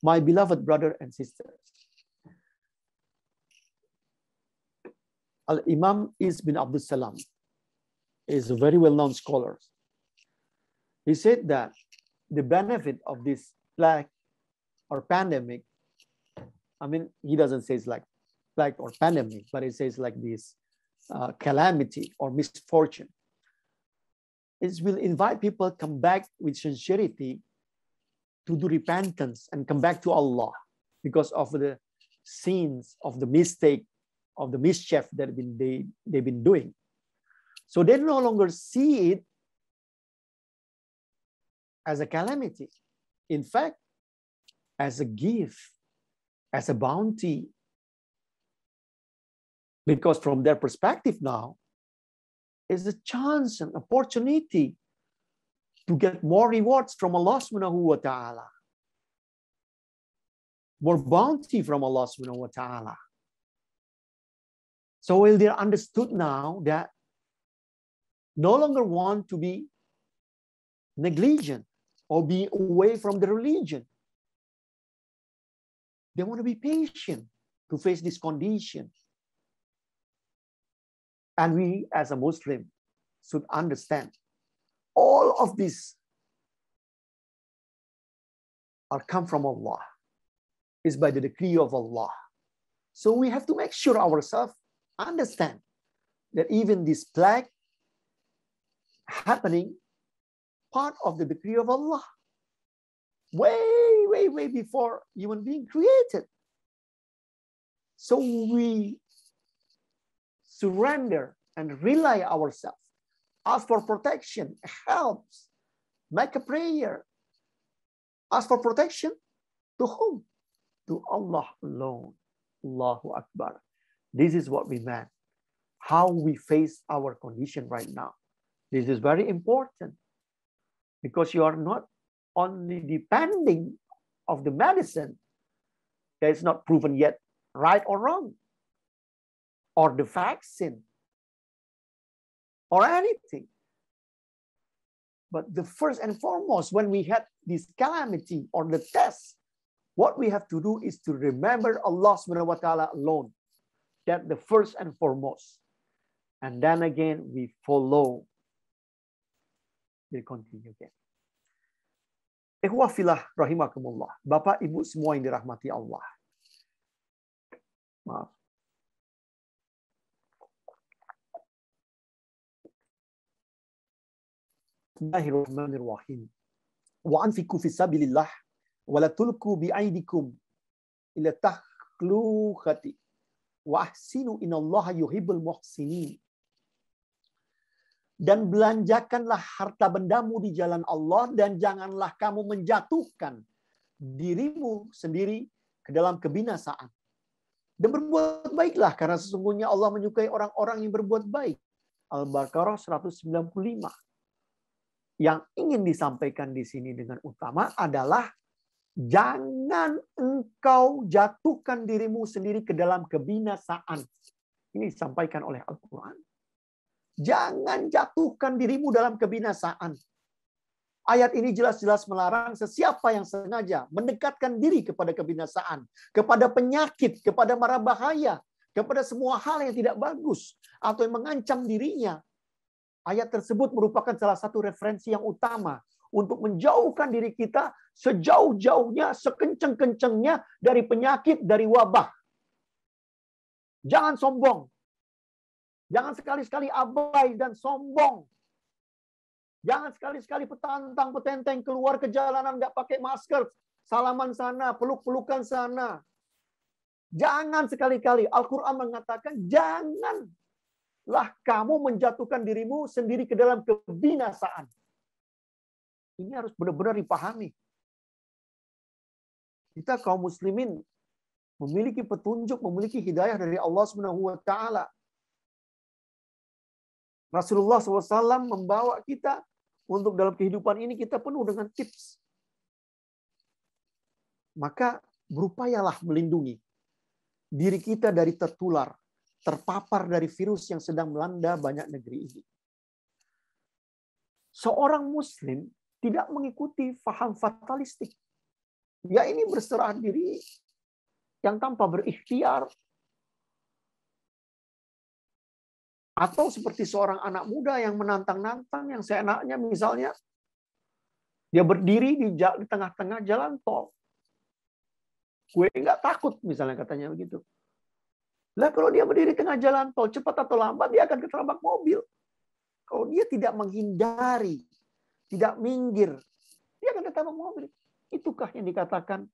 My beloved brother and sisters, Al-Imam Is bin Abdul Salam is a very well-known scholar. He said that the benefit of this plague or pandemic, I mean, he doesn't say it's like plague or pandemic, but it says like this calamity or misfortune. It will invite people to come back with sincerity to do repentance and come back to Allah because of the sins, of the mistake, of the mischief that they've been doing. So they no longer see it as a calamity. In fact, as a gift, as a bounty. Because from their perspective now, is a chance, an opportunity to get more rewards from Allah subhanahu wa ta'ala. More bounty from Allah subhanahu wa ta'ala. So while they're understood now that no longer want to be negligent or be away from the religion. They want to be patient to face this condition. And we as a Muslim should understand all of this are come from Allah. It's by the decree of Allah. So we have to make sure ourselves understand that even this plague happening part of the decree of Allah. Way before human being created. So we surrender and rely ourselves. Ask for protection, helps, make a prayer. Ask for protection to whom? To Allah alone. Allahu Akbar. This is what we meant. How we face our condition right now. This is very important. Because you are not only depending of the medicine that is not proven yet right or wrong, or the vaccine, or anything. But the first and foremost, when we had this calamity or the test, what we have to do is to remember Allah subhanahu wa ta'ala alone. That the first and foremost. And then again, we follow. We'll continue again. Ikhwah fillah rahimakumullah. Bapak, Ibu semua yang dirahmati Allah. Maaf. Bismillahirrahmanirrahim. Wa anfiqu fi sabilillah wa la tulqu bi aydikum ila takhluqati wa ahsinu innallaha yuhibbul muhsinin. Dan belanjakanlah harta bendamu di jalan Allah dan janganlah kamu menjatuhkan dirimu sendiri ke dalam kebinasaan. Dan berbuat baiklah karena sesungguhnya Allah menyukai orang-orang yang berbuat baik. Al-Baqarah 195. Yang ingin disampaikan di sini dengan utama adalah jangan engkau jatuhkan dirimu sendiri ke dalam kebinasaan. Ini disampaikan oleh Al-Quran. Jangan jatuhkan dirimu dalam kebinasaan. Ayat ini jelas-jelas melarang sesiapa yang sengaja mendekatkan diri kepada kebinasaan, kepada penyakit, kepada mara bahaya, kepada semua hal yang tidak bagus, atau yang mengancam dirinya. Ayat tersebut merupakan salah satu referensi yang utama untuk menjauhkan diri kita sejauh-jauhnya, sekenceng-kencengnya dari penyakit, dari wabah. Jangan sombong. Jangan sekali-sekali abai dan sombong. Jangan sekali-sekali petantang-petenteng keluar ke jalanan nggak pakai masker. Salaman sana, peluk-pelukan sana. Jangan sekali-kali. Al-Quran mengatakan, janganlah kamu menjatuhkan dirimu sendiri ke dalam kebinasaan. Ini harus benar-benar dipahami. Kita kaum muslimin memiliki petunjuk, memiliki hidayah dari Allah Subhanahu wa Ta'ala. Rasulullah SAW membawa kita untuk dalam kehidupan ini kita penuh dengan tips. Maka berupayalah melindungi diri kita dari tertular, terpapar dari virus yang sedang melanda banyak negeri ini. Seorang muslim tidak mengikuti faham fatalistik. Ya ini berserah diri yang tanpa berikhtiar. Atau seperti seorang anak muda yang menantang-nantang, yang seenaknya misalnya, dia berdiri di tengah-tengah jalan tol. Gue nggak takut, misalnya katanya begitu. Lah kalau dia berdiri tengah jalan tol, cepat atau lambat dia akan ketabrak mobil. Kalau dia tidak menghindari, tidak minggir, dia akan ketabrak mobil. Itukah yang dikatakan?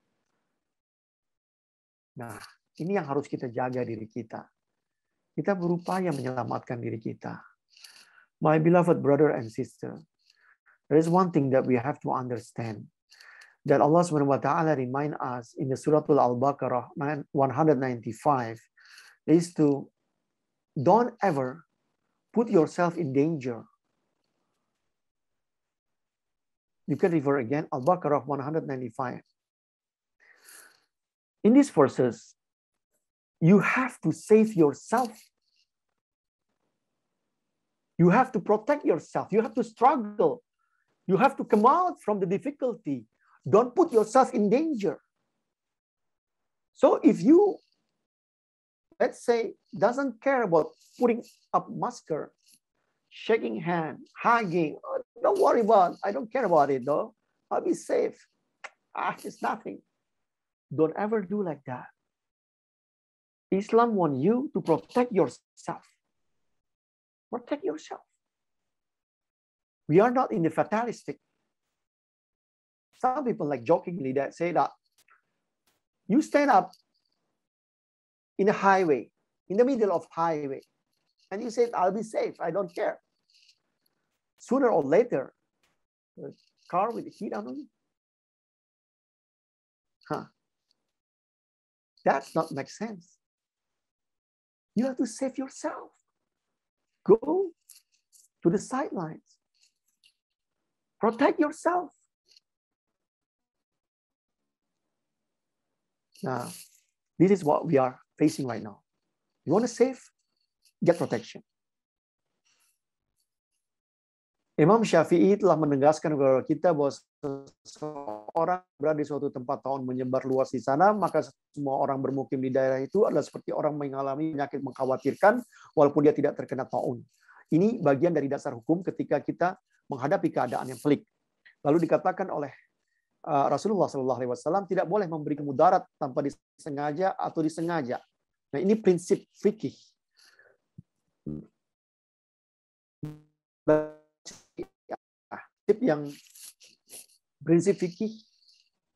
Nah, Ini yang harus kita jaga diri kita. Kita berupaya menyelamatkan diri kita. My beloved brother and sister, there is one thing that we have to understand. That Allah Subhanahu wa Ta'ala remind us in the Surah Al-Baqarah 195 is to don't ever put yourself in danger. You can refer again, Al-Baqarah 195. In these verses, you have to save yourself. You have to protect yourself. You have to struggle. You have to come out from the difficulty. Don't put yourself in danger. So if you, let's say, doesn't care about putting up masker, shaking hand, hugging, oh, don't worry about it. I don't care about it though. I'll be safe. It's nothing. Don't ever do like that. Islam wants you to protect yourself. Protect yourself. We are not in the fatalistic. Some people like jokingly that say that you stand up in a highway, in the middle of highway, and you say, I'll be safe, I don't care. Sooner or later, the car will hit on you. That's not make sense. You have to save yourself. Go to the sidelines. Protect yourself. Now, this is what we are facing right now. You want to save? Get protection. Imam Syafi'i telah menegaskan kepada kita bahwa seseorang berada di suatu tempat tahun menyebar luas di sana, maka semua orang bermukim di daerah itu adalah seperti orang mengalami penyakit mengkhawatirkan walaupun dia tidak terkena taun. Ini bagian dari dasar hukum ketika kita menghadapi keadaan yang pelik. Lalu dikatakan oleh Rasulullah SAW tidak boleh memberi mudarat tanpa disengaja atau disengaja. Nah, ini prinsip fikih. Prinsip fikih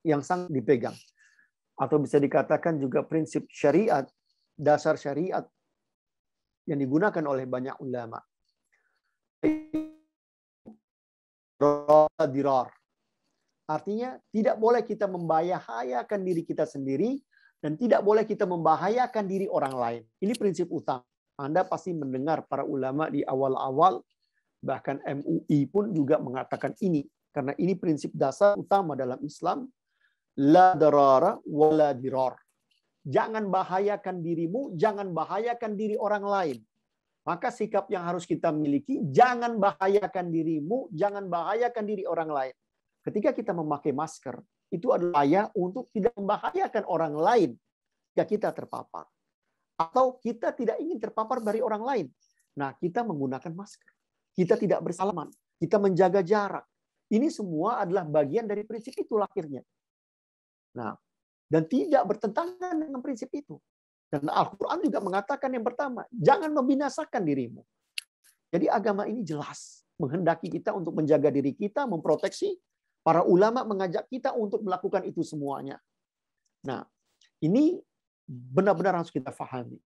yang sangat dipegang, atau bisa dikatakan juga prinsip syariat, dasar syariat yang digunakan oleh banyak ulama. Dirar. Artinya tidak boleh kita membahayakan diri kita sendiri dan tidak boleh kita membahayakan diri orang lain. Ini prinsip utama. Anda pasti mendengar para ulama di awal-awal, bahkan MUI pun juga mengatakan ini. Karena ini prinsip dasar utama dalam Islam. La darara wa la dirar. Jangan bahayakan dirimu, jangan bahayakan diri orang lain. Maka sikap yang harus kita miliki, jangan bahayakan dirimu, jangan bahayakan diri orang lain. Ketika kita memakai masker, itu adalah upaya untuk tidak membahayakan orang lain jika kita terpapar. Atau kita tidak ingin terpapar dari orang lain. Nah, kita menggunakan masker. Kita tidak bersalaman. Kita menjaga jarak. Ini semua adalah bagian dari prinsip itu lahirnya. Nah, dan tidak bertentangan dengan prinsip itu. Dan Al-Quran juga mengatakan yang pertama, jangan membinasakan dirimu. Jadi agama ini jelas menghendaki kita untuk menjaga diri kita, memproteksi. Para ulama mengajak kita untuk melakukan itu semuanya. Nah, ini benar-benar harus kita pahami.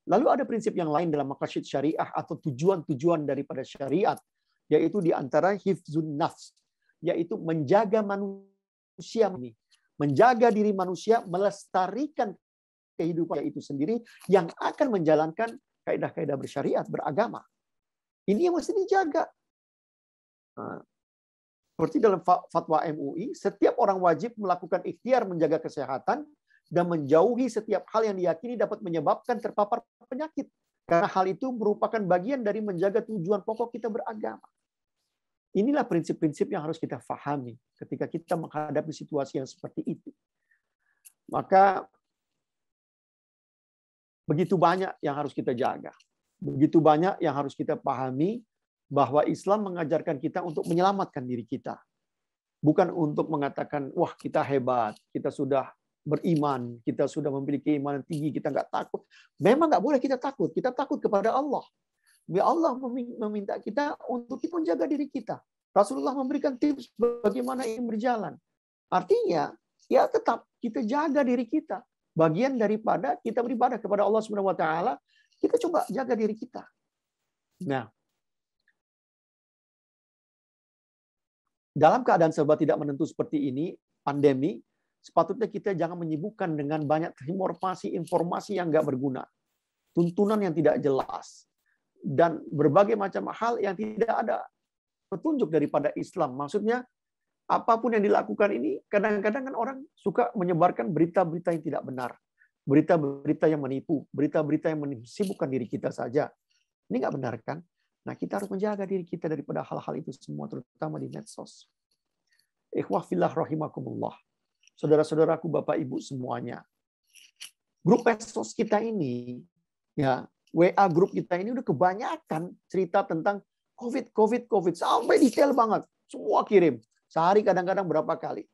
Lalu ada prinsip yang lain dalam maqasid syariah atau tujuan-tujuan daripada syariat, yaitu di antara hifzun nafs, yaitu menjaga manusia ini, menjaga diri manusia, melestarikan kehidupan itu sendiri yang akan menjalankan kaidah-kaidah bersyariat, beragama. Ini yang mesti dijaga. Nah, seperti dalam fatwa MUI, setiap orang wajib melakukan ikhtiar menjaga kesehatan dan menjauhi setiap hal yang diyakini dapat menyebabkan terpapar penyakit. Karena hal itu merupakan bagian dari menjaga tujuan pokok kita beragama. Inilah prinsip-prinsip yang harus kita pahami ketika kita menghadapi situasi yang seperti itu. Maka begitu banyak yang harus kita jaga. Begitu banyak yang harus kita pahami bahwa Islam mengajarkan kita untuk menyelamatkan diri kita. Bukan untuk mengatakan, wah kita hebat, kita sudah beriman, kita sudah memiliki keimanan tinggi, kita nggak takut. Memang nggak boleh kita takut kepada Allah. Allah meminta kita untuk kita menjaga diri kita. Rasulullah memberikan tips bagaimana ini berjalan. Artinya, ya tetap kita jaga diri kita. Bagian daripada kita beribadah kepada Allah Subhanahu wa taala, kita coba jaga diri kita. Nah, dalam keadaan serba tidak menentu seperti ini, pandemi, sepatutnya kita jangan menyibukkan dengan banyak informasi yang nggak berguna, tuntunan yang tidak jelas, dan berbagai macam hal yang tidak ada petunjuk daripada Islam. Maksudnya, apapun yang dilakukan ini, kadang-kadang kan orang suka menyebarkan berita-berita yang tidak benar. Berita-berita yang menipu, berita-berita yang menyibukkan diri kita saja. Ini nggak benar kan? Nah, kita harus menjaga diri kita daripada hal-hal itu semua, terutama di medsos. Ikhwah fillah rahimakumullah. Saudara-saudaraku, Bapak Ibu semuanya. Grup medsos kita ini, ya, WA grup kita ini udah kebanyakan cerita tentang COVID. Sampai detail banget. Semua kirim. Sehari kadang-kadang berapa kali.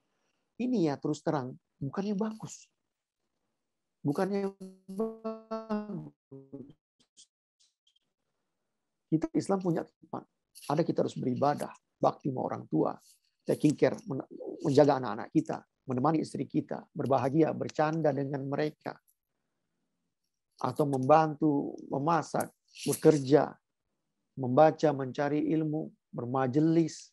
Ini ya terus terang, bukannya bagus. Bukannya bagus. Kita Islam punya kehidupan. Ada kita harus beribadah, bakti sama orang tua, taking care, menjaga anak-anak kita, menemani istri kita, berbahagia, bercanda dengan mereka. Atau membantu, memasak, bekerja, membaca, mencari ilmu, bermajelis.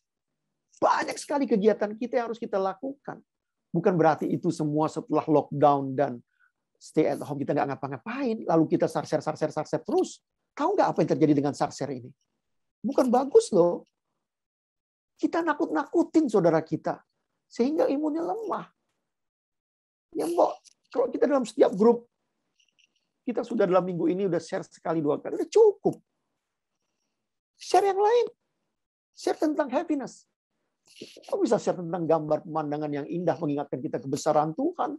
Banyak sekali kegiatan kita yang harus kita lakukan. Bukan berarti itu semua setelah lockdown dan stay at home kita nggak ngapa-ngapain, lalu kita sarser terus. Tahu nggak apa yang terjadi dengan sarser ini? Bukan bagus loh. Kita nakut-nakutin saudara kita. Sehingga imunnya lemah. Ya mbok, kalau kita dalam setiap grup, kita sudah dalam minggu ini udah share sekali 2 kali. Udah cukup. Share yang lain. Share tentang happiness. Kok bisa share tentang gambar pemandangan yang indah mengingatkan kita kebesaran Tuhan?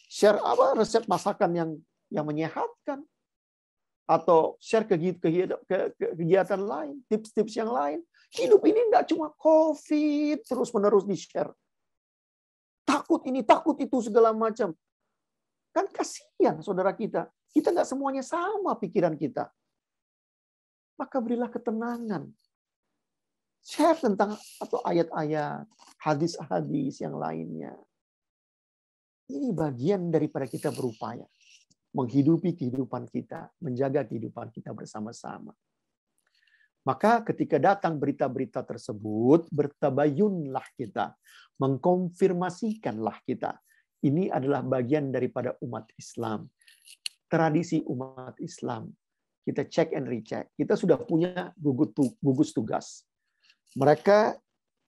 Share apa resep masakan yang menyehatkan? Atau share kegiatan lain, tips-tips yang lain. Hidup ini enggak cuma COVID terus-menerus di-share. Takut ini, takut itu, segala macam. Kan kasihan saudara kita. Kita enggak semuanya sama pikiran kita. Maka berilah ketenangan. Share tentang atau ayat-ayat, hadis-hadis yang lainnya. Ini bagian daripada kita berupaya menghidupi kehidupan kita, menjaga kehidupan kita bersama-sama. Maka ketika datang berita-berita tersebut, bertabayunlah kita, mengkonfirmasikanlah kita. Ini adalah bagian daripada umat Islam. Tradisi umat Islam. Kita check and recheck. Kita sudah punya gugus tugas. Mereka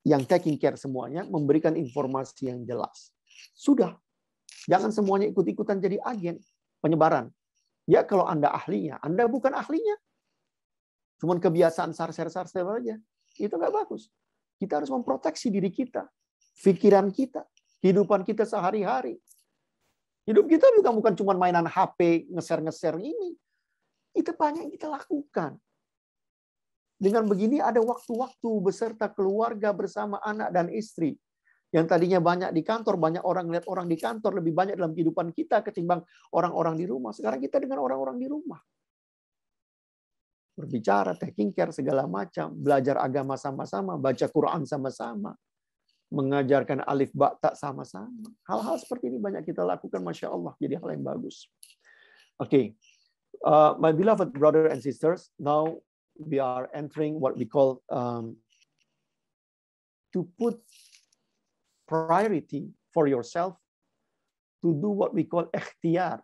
yang taking care semuanya memberikan informasi yang jelas. Sudah. Jangan semuanya ikut-ikutan jadi agen penyebaran. Ya kalau Anda ahlinya, Anda bukan ahlinya. Cuman kebiasaan sarser aja. Itu nggak bagus. Kita harus memproteksi diri kita, pikiran kita, kehidupan kita sehari-hari. Hidup kita juga bukan cuma mainan HP, nge-share ini. Itu banyak yang kita lakukan. Dengan begini ada waktu-waktu beserta keluarga bersama anak dan istri. Yang tadinya banyak di kantor, banyak orang lihat orang di kantor, lebih banyak dalam kehidupan kita ketimbang orang-orang di rumah. Sekarang kita dengan orang-orang di rumah. Berbicara, taking care, segala macam. Belajar agama sama-sama, baca Quran sama-sama. Mengajarkan alif ba ta sama-sama. Hal-hal seperti ini banyak kita lakukan, Masya Allah. Jadi hal yang bagus. Okay. My beloved brother and sisters, now we are entering what we call to put priority for yourself to do what we call ikhtiyar.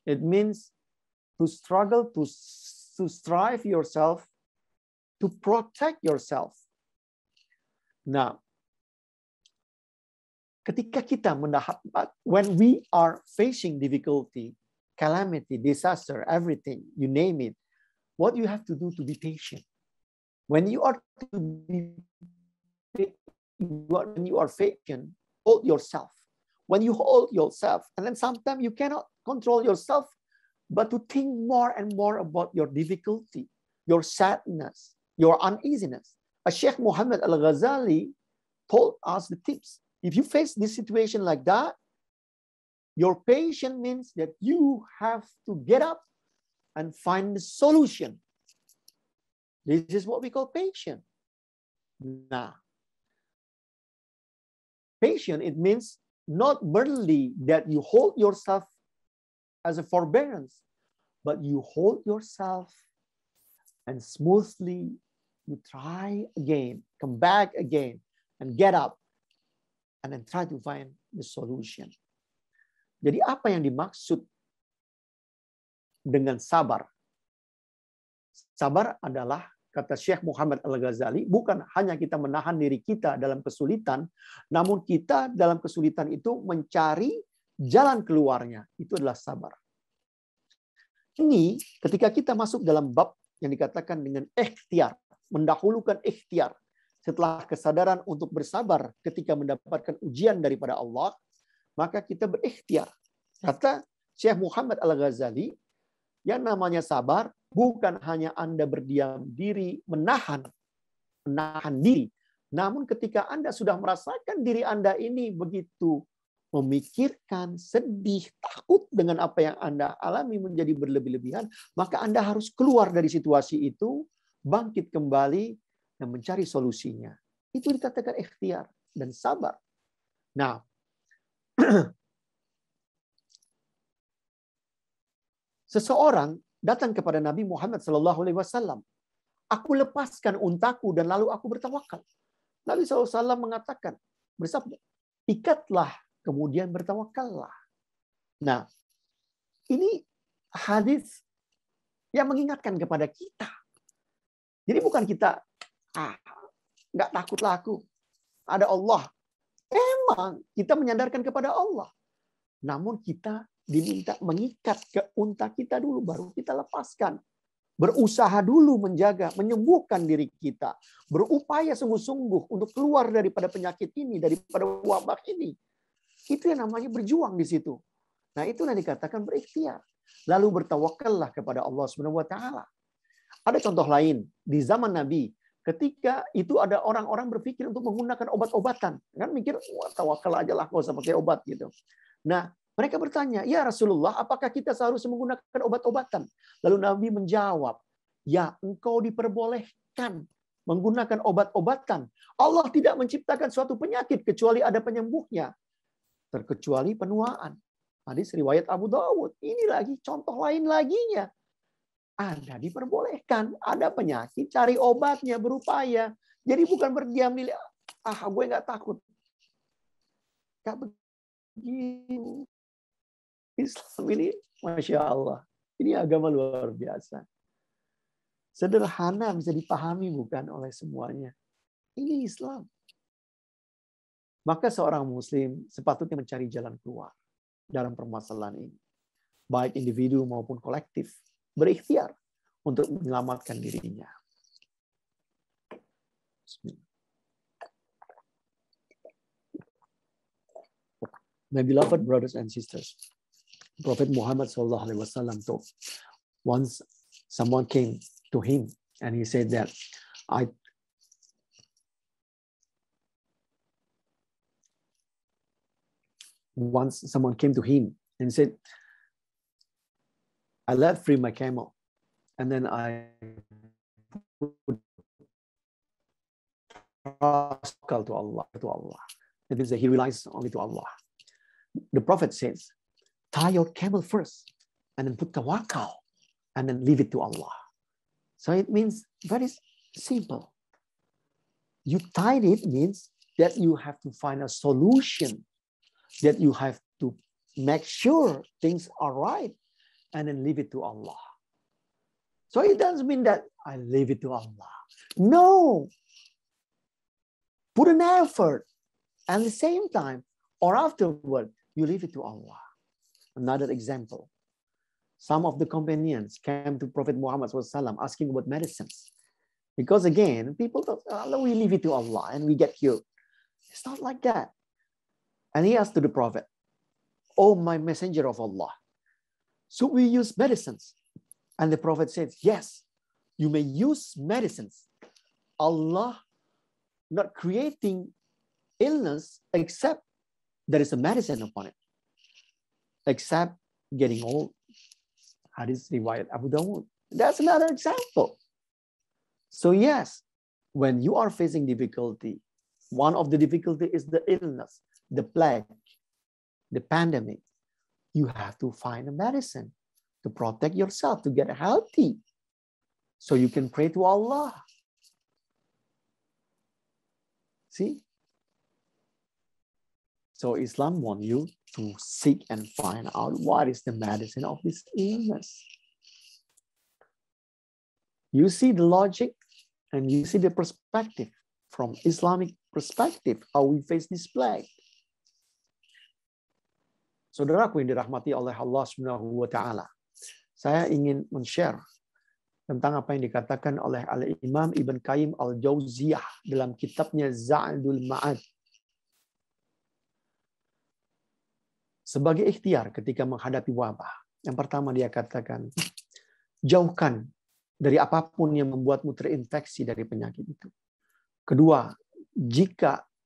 It means to struggle, to strive yourself, to protect yourself. Nah, ketika kita mendapat, when we are facing difficulty, calamity, disaster, everything, you name it, what you have to do to be patient. When you are patient, hold yourself. When you hold yourself, and then sometimes you cannot control yourself, but to think more and more about your difficulty, your sadness, your uneasiness. Sheikh Muhammad Al-Ghazali told us the tips. If you face this situation like that, your patience means that you have to get up and find the solution. This is what we call patience. Now, patient, it means not merely that you hold yourself as a forbearance, but you hold yourself and smoothly you try again, come back again, and get up, and then try to find the solution. Jadi apa yang dimaksud dengan sabar? Sabar adalah, kata Syekh Muhammad Al-Ghazali, bukan hanya kita menahan diri kita dalam kesulitan, namun kita dalam kesulitan itu mencari jalan keluarnya. Itu adalah sabar. Ini ketika kita masuk dalam bab yang dikatakan dengan ikhtiar, mendahulukan ikhtiar setelah kesadaran untuk bersabar ketika mendapatkan ujian daripada Allah, maka kita berikhtiar. Kata Syekh Muhammad Al-Ghazali, yang namanya sabar bukan hanya Anda berdiam diri, menahan diri. Namun ketika Anda sudah merasakan diri Anda ini begitu memikirkan, sedih, takut dengan apa yang Anda alami menjadi berlebih-lebihan, maka Anda harus keluar dari situasi itu, bangkit kembali, dan mencari solusinya. Itu dikatakan ikhtiar dan sabar. Nah, seseorang datang kepada Nabi Muhammad SAW. Aku lepaskan untaku dan lalu aku bertawakal. Nabi SAW mengatakan, bersabda, ikatlah kemudian bertawakallah. Nah, ini hadis yang mengingatkan kepada kita. Jadi bukan kita, nggak takutlah aku, ada Allah. Emang kita menyandarkan kepada Allah. Namun kita diminta mengikat ke unta kita dulu, baru kita lepaskan. Berusaha dulu menjaga, menyembuhkan diri kita. Berupaya sungguh-sungguh untuk keluar daripada penyakit ini, daripada wabah ini. Itu yang namanya berjuang di situ. Nah, itu yang dikatakan berikhtiar. Lalu bertawakallah kepada Allah Subhanahu wa taala. Ada contoh lain di zaman Nabi, ketika itu ada orang-orang berpikir untuk menggunakan obat-obatan. Kan mikir, wah, tawakal aja lah, nggak usah pakai obat gitu. Nah, mereka bertanya, ya Rasulullah, apakah kita seharusnya menggunakan obat-obatan? Lalu Nabi menjawab, ya engkau diperbolehkan menggunakan obat-obatan. Allah tidak menciptakan suatu penyakit kecuali ada penyembuhnya. Terkecuali penuaan. Hadis riwayat Abu Dawud. Ini lagi contoh lain laginya. Anda diperbolehkan. Ada penyakit, cari obatnya, berupaya. Jadi bukan berdiam diri. Gue nggak takut. Gak begitu. Islam ini, Masya Allah. Ini agama luar biasa. Sederhana, bisa dipahami bukan oleh semuanya. Ini Islam. Maka seorang muslim sepatutnya mencari jalan keluar dalam permasalahan ini. Baik individu maupun kolektif. Berikhtiar untuk menyelamatkan dirinya. My beloved brothers and sisters, Prophet Muhammad SAW told, once someone came to him and he said that, once someone came to him and said, I let free my camel and then I put to Allah. That means that he relies only to Allah. The Prophet says, tie your camel first and then put tawakkal and then leave it to Allah. So it means very simple. You tied it means that you have to find a solution, that you have to make sure things are right and then leave it to Allah. So it doesn't mean that I leave it to Allah. No. Put an effort and at the same time or afterward, you leave it to Allah. Another example. Some of the companions came to Prophet Muhammad SAW asking about medicines. Because again, people thought, oh, we leave it to Allah and we get cured. It's not like that. And he asked to the Prophet, oh, my messenger of Allah, should we use medicines? And the Prophet said, yes, you may use medicines. Allah not creating illness except there is a medicine upon it. Except getting old. Hadis riwayat Abu Dawud. That's another example. So yes, when you are facing difficulty, one of the difficulty is the illness, the plague, the pandemic. you have to find a medicine to protect yourself, to get healthy. So you can pray to Allah. See? So Islam wants you to seek and find out what is the medicine of this illness. You see the logic and you see the perspective from Islamic perspective, how we face this plague. Saudaraku yang dirahmati oleh Allah Subhanahu wa taala. Saya ingin men-share tentang apa yang dikatakan oleh Al-Imam Ibn Qayyim Al-Jauziyah dalam kitabnya Zadul Ma'ad. Sebagai ikhtiar ketika menghadapi wabah. Yang pertama dia katakan, jauhkan dari apapun yang membuatmu terinfeksi dari penyakit itu. Kedua,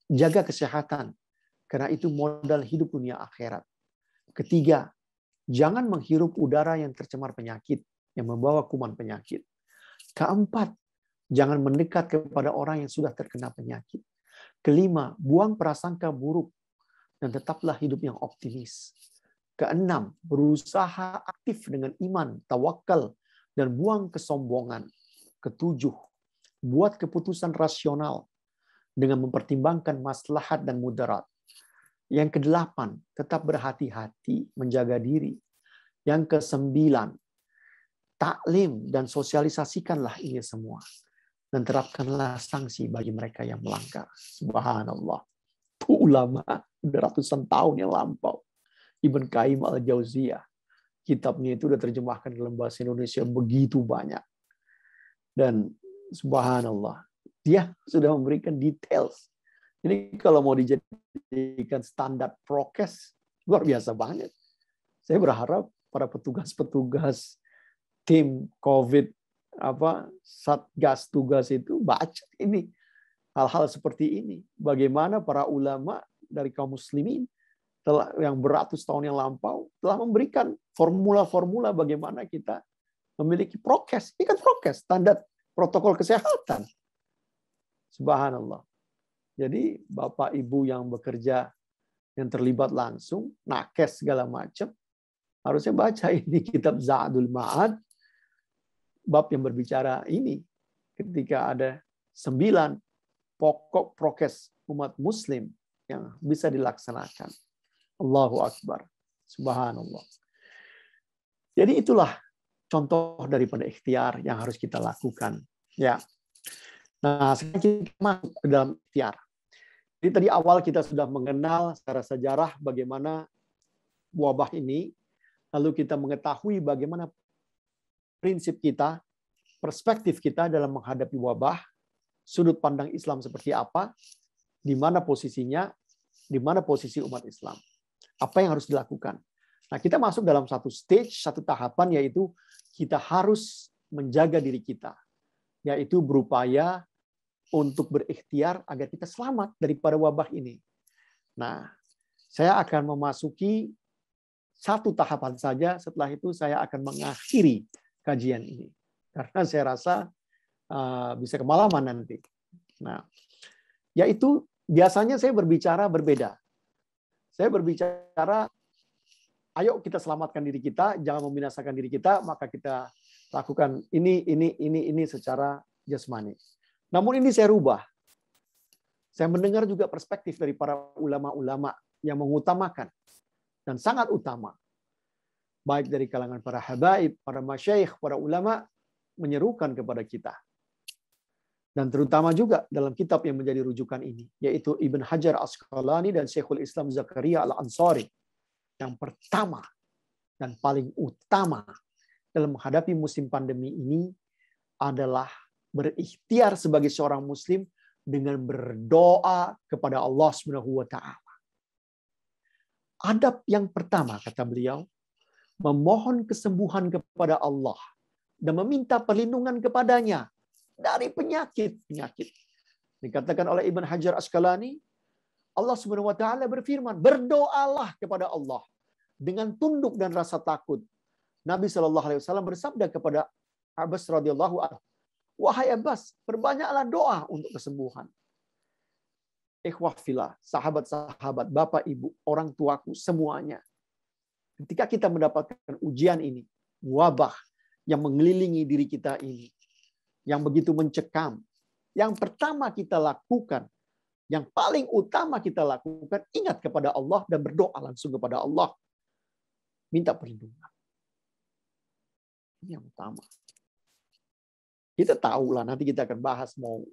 jaga kesehatan, karena itu modal hidup dunia akhirat. Ketiga, jangan menghirup udara yang tercemar penyakit, yang membawa kuman penyakit. Keempat, jangan mendekat kepada orang yang sudah terkena penyakit. Kelima, buang prasangka buruk, dan tetaplah hidup yang optimis. Keenam, berusaha aktif dengan iman, tawakal, dan buang kesombongan. Ketujuh, buat keputusan rasional dengan mempertimbangkan maslahat dan mudarat. Yang kedelapan, tetap berhati-hati, menjaga diri. Yang kesembilan, taklim dan sosialisasikanlah ini semua. Dan terapkanlah sanksi bagi mereka yang melanggar. Subhanallah. Itu ulama udah ratusan tahun yang lampau. Ibn Qayyim Al-Jauziyah. Kitabnya itu udah terjemahkan dalam bahasa Indonesia begitu banyak. Dan subhanallah, dia sudah memberikan details. Ini kalau mau dijadikan standar prokes, luar biasa banget. Saya berharap para petugas-petugas tim COVID, Satgas tugas itu baca ini. Hal-hal seperti ini. Bagaimana para ulama dari kaum muslimin yang beratus tahun yang lampau telah memberikan formula-formula bagaimana kita memiliki prokes. Ini kan prokes, standar protokol kesehatan. Subhanallah. Jadi Bapak Ibu yang bekerja, yang terlibat langsung, nakes segala macam, harusnya baca ini kitab Zadul Ma'ad, bab yang berbicara ini. Ketika ada 9 pokok prokes umat muslim yang bisa dilaksanakan. Allahu Akbar. Subhanallah. Jadi itulah contoh daripada ikhtiar yang harus kita lakukan. Ya. Nah, sekarang kita masuk ke dalam ikhtiar. Jadi tadi awal kita sudah mengenal secara sejarah bagaimana wabah ini. Lalu kita mengetahui bagaimana prinsip kita, perspektif kita dalam menghadapi wabah, sudut pandang Islam seperti apa, di mana posisinya, di mana posisi umat Islam. Apa yang harus dilakukan? Nah, kita masuk dalam satu stage, satu tahapan, yaitu kita harus menjaga diri kita. Yaitu berupaya untuk berikhtiar agar kita selamat daripada wabah ini. Nah, saya akan memasuki satu tahapan saja, setelah itu saya akan mengakhiri kajian ini. Karena saya rasa bisa kemalaman nanti. Nah, yaitu biasanya saya berbicara berbeda. Saya berbicara, ayo kita selamatkan diri kita, jangan membinasakan diri kita, maka kita lakukan ini secara jasmani. Namun ini saya rubah. Saya mendengar juga perspektif dari para ulama-ulama yang mengutamakan dan sangat utama. Baik dari kalangan para habaib, para masyayikh, para ulama menyerukan kepada kita. Dan terutama juga dalam kitab yang menjadi rujukan ini, yaitu Ibn Hajar Asqalani dan Syekhul Islam Zakaria Al-Ansari. Yang pertama dan paling utama dalam menghadapi musim pandemi ini adalah berikhtiar sebagai seorang muslim dengan berdoa kepada Allah Subhanahu wa taala. Adab yang pertama, kata beliau, memohon kesembuhan kepada Allah dan meminta perlindungan kepadanya dari penyakit-penyakit. Dikatakan oleh Ibn Hajar Asqalani, Allah Subhanahu wa taala berfirman, berdoalah kepada Allah dengan tunduk dan rasa takut. Nabi Shallallahu alaihi wasallam bersabda kepada Abbas radhiyallahu anhu, wahai Abbas, perbanyaklah doa untuk kesembuhan. Ikhwah fillah, sahabat-sahabat, bapak ibu, orang tuaku semuanya. Ketika kita mendapatkan ujian ini, wabah yang mengelilingi diri kita ini, yang begitu mencekam, yang pertama kita lakukan, yang paling utama kita lakukan, ingat kepada Allah dan berdoa langsung kepada Allah. Minta perlindungan. Ini yang utama. Kita tahulah, nanti kita akan bahas mau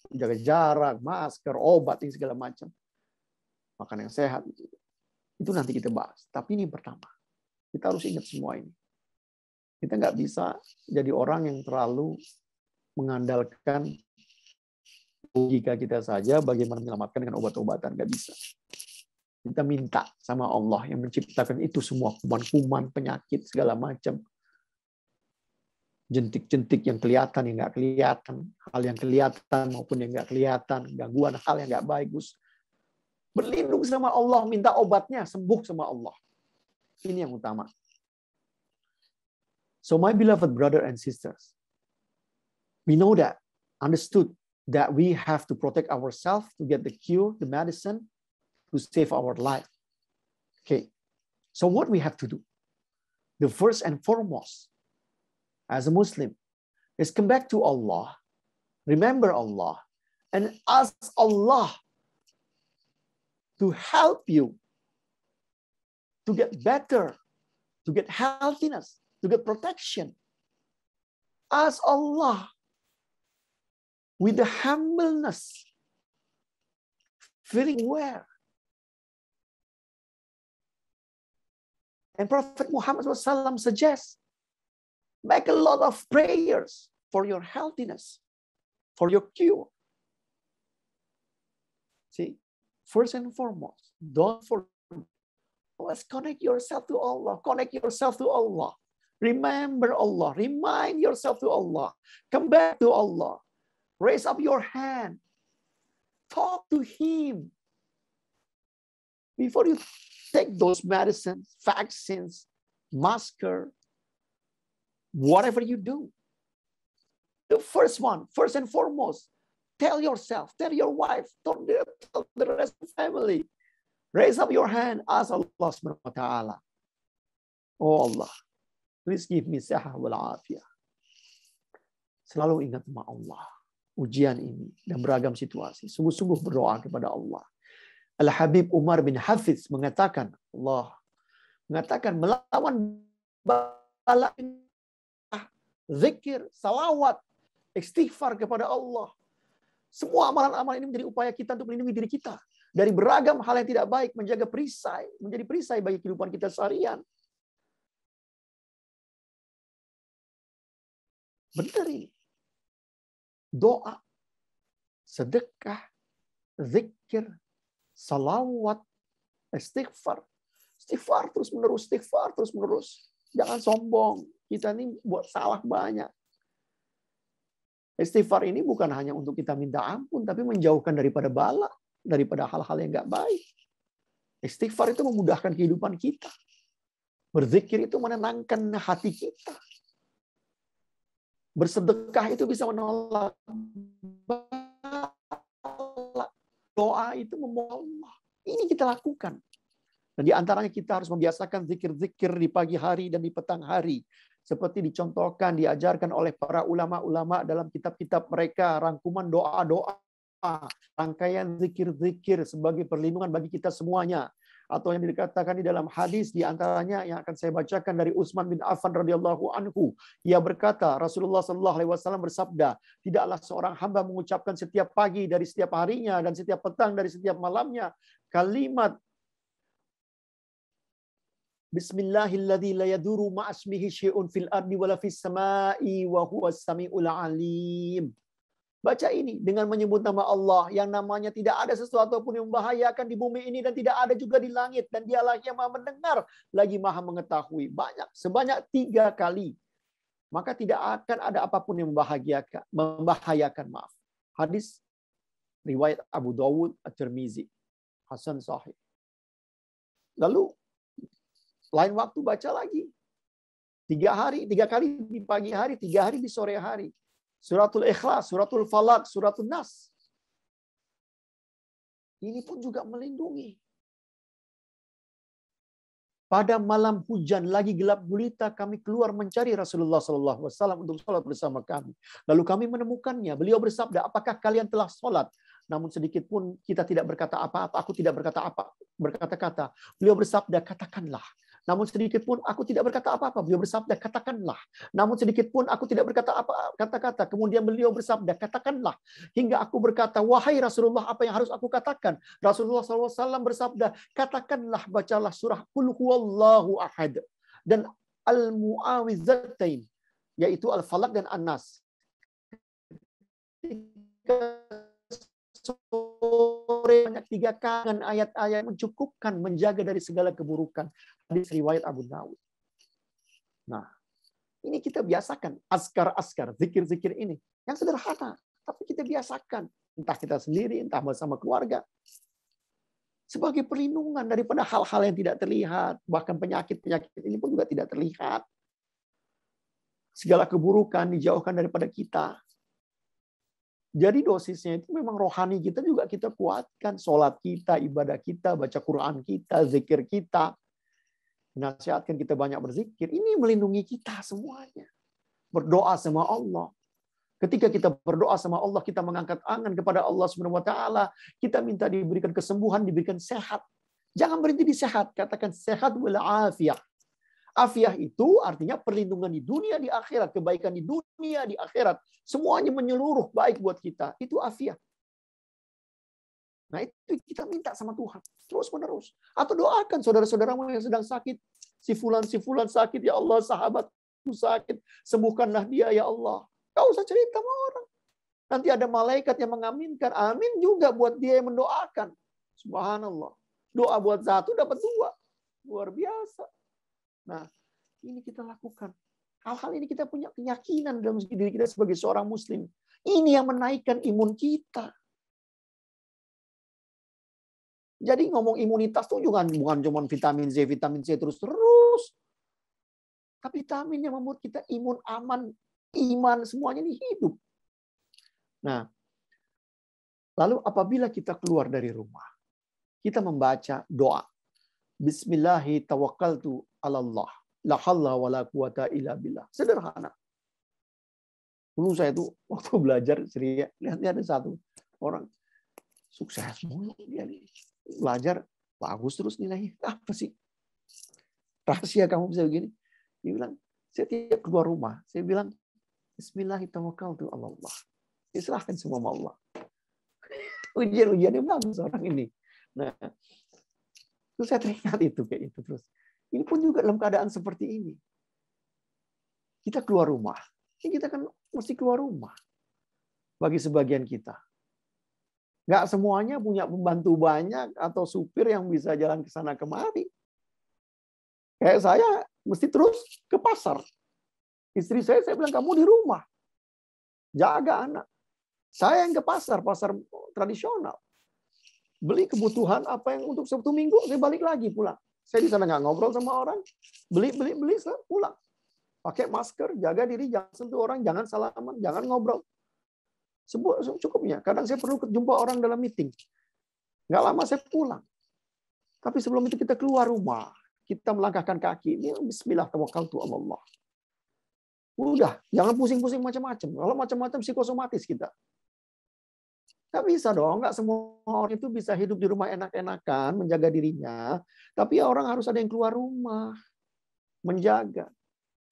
jaga jarak, masker, obat, ini segala macam. Makan yang sehat. Itu nanti kita bahas. Tapi ini pertama. Kita harus ingat semua ini. Kita nggak bisa jadi orang yang terlalu mengandalkan logika kita saja bagaimana menyelamatkan dengan obat-obatan. Nggak bisa. Kita minta sama Allah yang menciptakan itu semua. Kuman-kuman, penyakit, segala macam. Jentik-jentik yang kelihatan, yang nggak kelihatan. Hal yang kelihatan maupun yang nggak kelihatan. Gangguan hal yang nggak bagus. Berlindung sama Allah, minta obatnya, sembuh sama Allah. Ini yang utama. So my beloved brother and sisters, we know that, understood that we have to protect ourselves to get the cure, the medicine, to save our life. Okay, so what we have to do? The first and foremost, as a Muslim, is come back to Allah, remember Allah, and ask Allah to help you to get better, to get healthiness, to get protection. Ask Allah with the humbleness, feeling aware. And Prophet Muhammad SAW suggests, make a lot of prayers for your healthiness, for your cure. See, first and foremost, don't forget, always connect yourself to Allah. Connect yourself to Allah. Remember Allah. Remind yourself to Allah. Come back to Allah. Raise up your hand. Talk to Him. Before you take those medicines, vaccines, masker, whatever you do. The first one, first and foremost, tell yourself, tell your wife, tell the rest of the family. Raise up your hand, ask Allah subhanahu wa ta'ala. Oh Allah, please give me sihah wal afiyah. Selalu ingat sama Allah. Ujian ini dan beragam situasi. Sungguh-sungguh berdoa kepada Allah. Al-Habib Umar bin Hafiz mengatakan, melawan bala, zikir, salawat, istighfar kepada Allah. Semua amalan-amalan ini menjadi upaya kita untuk melindungi diri kita dari beragam hal yang tidak baik, menjaga perisai, menjadi perisai bagi kehidupan kita seharian. Benar ini. Doa, sedekah, zikir, salawat, istighfar. Istighfar terus menerus. Jangan sombong. Kita ini buat salah banyak. Istighfar ini bukan hanya untuk kita minta ampun, tapi menjauhkan daripada bala, daripada hal-hal yang nggak baik. Istighfar itu memudahkan kehidupan kita. Berzikir itu menenangkan hati kita. Bersedekah itu bisa menolak bala. Doa itu memohon Allah. Ini kita lakukan. Dan di antaranya kita harus membiasakan zikir-zikir di pagi hari dan di petang hari. Seperti dicontohkan, diajarkan oleh para ulama-ulama dalam kitab-kitab mereka, rangkuman doa-doa, rangkaian zikir-zikir sebagai perlindungan bagi kita semuanya. Atau yang dikatakan di dalam hadis, di antaranya yang akan saya bacakan dari Utsman bin Affan radhiyallahu anhu. Ia berkata, Rasulullah sallallahu alaihi wasallam bersabda, tidaklah seorang hamba mengucapkan setiap pagi dari setiap harinya dan setiap petang dari setiap malamnya kalimat Bismillahilladzi la yaduru ma'asmihi syai'un fil ardi wala fis sama'i wa huwas samiul alim. Baca ini dengan menyebut nama Allah yang namanya tidak ada sesuatu pun yang membahayakan di bumi ini dan tidak ada juga di langit, dan Dialah yang Maha mendengar lagi Maha mengetahui. Sebanyak 3 kali. Maka tidak akan ada apapun yang membahayakan. Hadis riwayat Abu Dawud At-Tirmizi. Hasan sahih. Lalu lain waktu baca lagi. 3 kali di pagi hari, 3 hari di sore hari. Suratul Ikhlas, Suratul Falaq, Suratul Nas. Ini pun juga melindungi. Pada malam hujan lagi gelap gulita kami keluar mencari Rasulullah SAW untuk sholat bersama kami. Lalu kami menemukannya. Beliau bersabda, apakah kalian telah sholat? Namun sedikit pun kita tidak berkata apa-apa. Aku tidak berkata-kata. Beliau bersabda, katakanlah. Namun sedikit pun aku tidak berkata apa-apa. Beliau bersabda, katakanlah. Namun sedikit pun aku tidak berkata apa kata-kata. Kemudian beliau bersabda, katakanlah. Hingga aku berkata, wahai Rasulullah, apa yang harus aku katakan? Rasulullah SAW bersabda, katakanlah, bacalah surah Qul huwallahu ahad dan Al-Mu'awwidzatain, yaitu Al-Falaq dan An-Nas. Sore banyak 3 kali ayat-ayat mencukupkan menjaga dari segala keburukan. Hadis riwayat Abu Dawud. Nah, ini kita biasakan askar-askar, zikir-zikir ini yang sederhana, tapi kita biasakan, entah kita sendiri, entah bersama keluarga, sebagai perlindungan daripada hal-hal yang tidak terlihat, bahkan penyakit-penyakit ini pun juga tidak terlihat. Segala keburukan dijauhkan daripada kita. Jadi dosisnya itu memang rohani kita juga kita kuatkan. Sholat kita, ibadah kita, baca Quran kita, zikir kita. Nasihatkan kita banyak berzikir. Ini melindungi kita semuanya. Berdoa sama Allah. Ketika kita berdoa sama Allah, kita mengangkat angan kepada Allah Subhanahu wa taala, kita minta diberikan kesembuhan, diberikan sehat. Jangan berhenti di sehat, katakan sehat wal afiyah. Afiah itu artinya perlindungan di dunia, di akhirat. Kebaikan di dunia, di akhirat. Semuanya menyeluruh baik buat kita. Itu afiah. Nah itu kita minta sama Tuhan. Terus menerus. Atau doakan saudara-saudaramu yang sedang sakit. Si fulan sakit. Ya Allah, sahabatku sakit. Sembuhkanlah dia ya Allah. Gak usah cerita sama orang. Nanti ada malaikat yang mengaminkan. Amin juga buat dia yang mendoakan. Subhanallah. Doa buat 1 dapat 2. Luar biasa. Nah, ini kita lakukan. Hal-hal ini kita punya keyakinan dalam diri kita sebagai seorang muslim. Ini yang menaikkan imun kita. Jadi ngomong imunitas itu bukan cuma vitamin C terus-terus. Tapi vitamin yang membuat kita imun, aman, iman, semuanya ini hidup. Nah, lalu apabila kita keluar dari rumah, kita membaca doa. Bismillahi tawakkaltu 'ala Allah. La haula wala quwata illa billah. Sederhana. Dulu saya itu waktu belajar Syria, lihat ada satu orang sukses mulu dia nih. Belajar bagus terus nilainya. Apa sih rahasia kamu bisa begini? Dia bilang, saya tiap keluar rumah, saya bilang Bismillahi tawakkaltu 'ala Allah. Diserahkan semua sama Allah. Ujian-ujiannya bagus orang ini. Nah, terus saya teringat itu kayak itu terus. Ini pun juga dalam keadaan seperti ini. Kita keluar rumah. Ini kita kan mesti keluar rumah. Bagi sebagian kita. Nggak semuanya punya pembantu banyak atau supir yang bisa jalan ke sana kemari. Kayak saya mesti terus ke pasar. Istri saya bilang kamu di rumah. Jaga anak. Saya yang ke pasar tradisional. Beli kebutuhan apa yang untuk Sabtu Minggu, saya balik lagi pulang. Saya di sana nggak ngobrol sama orang. Beli, pulang. Pakai masker, jaga diri, jangan sentuh orang, jangan salaman, jangan ngobrol. Cukupnya. Kadang saya perlu jumpa orang dalam meeting. Nggak lama saya pulang. Tapi sebelum itu kita keluar rumah. Kita melangkahkan kaki. Ini Bismillah tawakkaltu 'ala Allah. Udah, jangan pusing-pusing macam-macam. Kalau macam-macam psikosomatis kita. Nggak bisa dong, nggak semua orang itu bisa hidup di rumah enak-enakan, menjaga dirinya. Tapi orang harus ada yang keluar rumah, menjaga.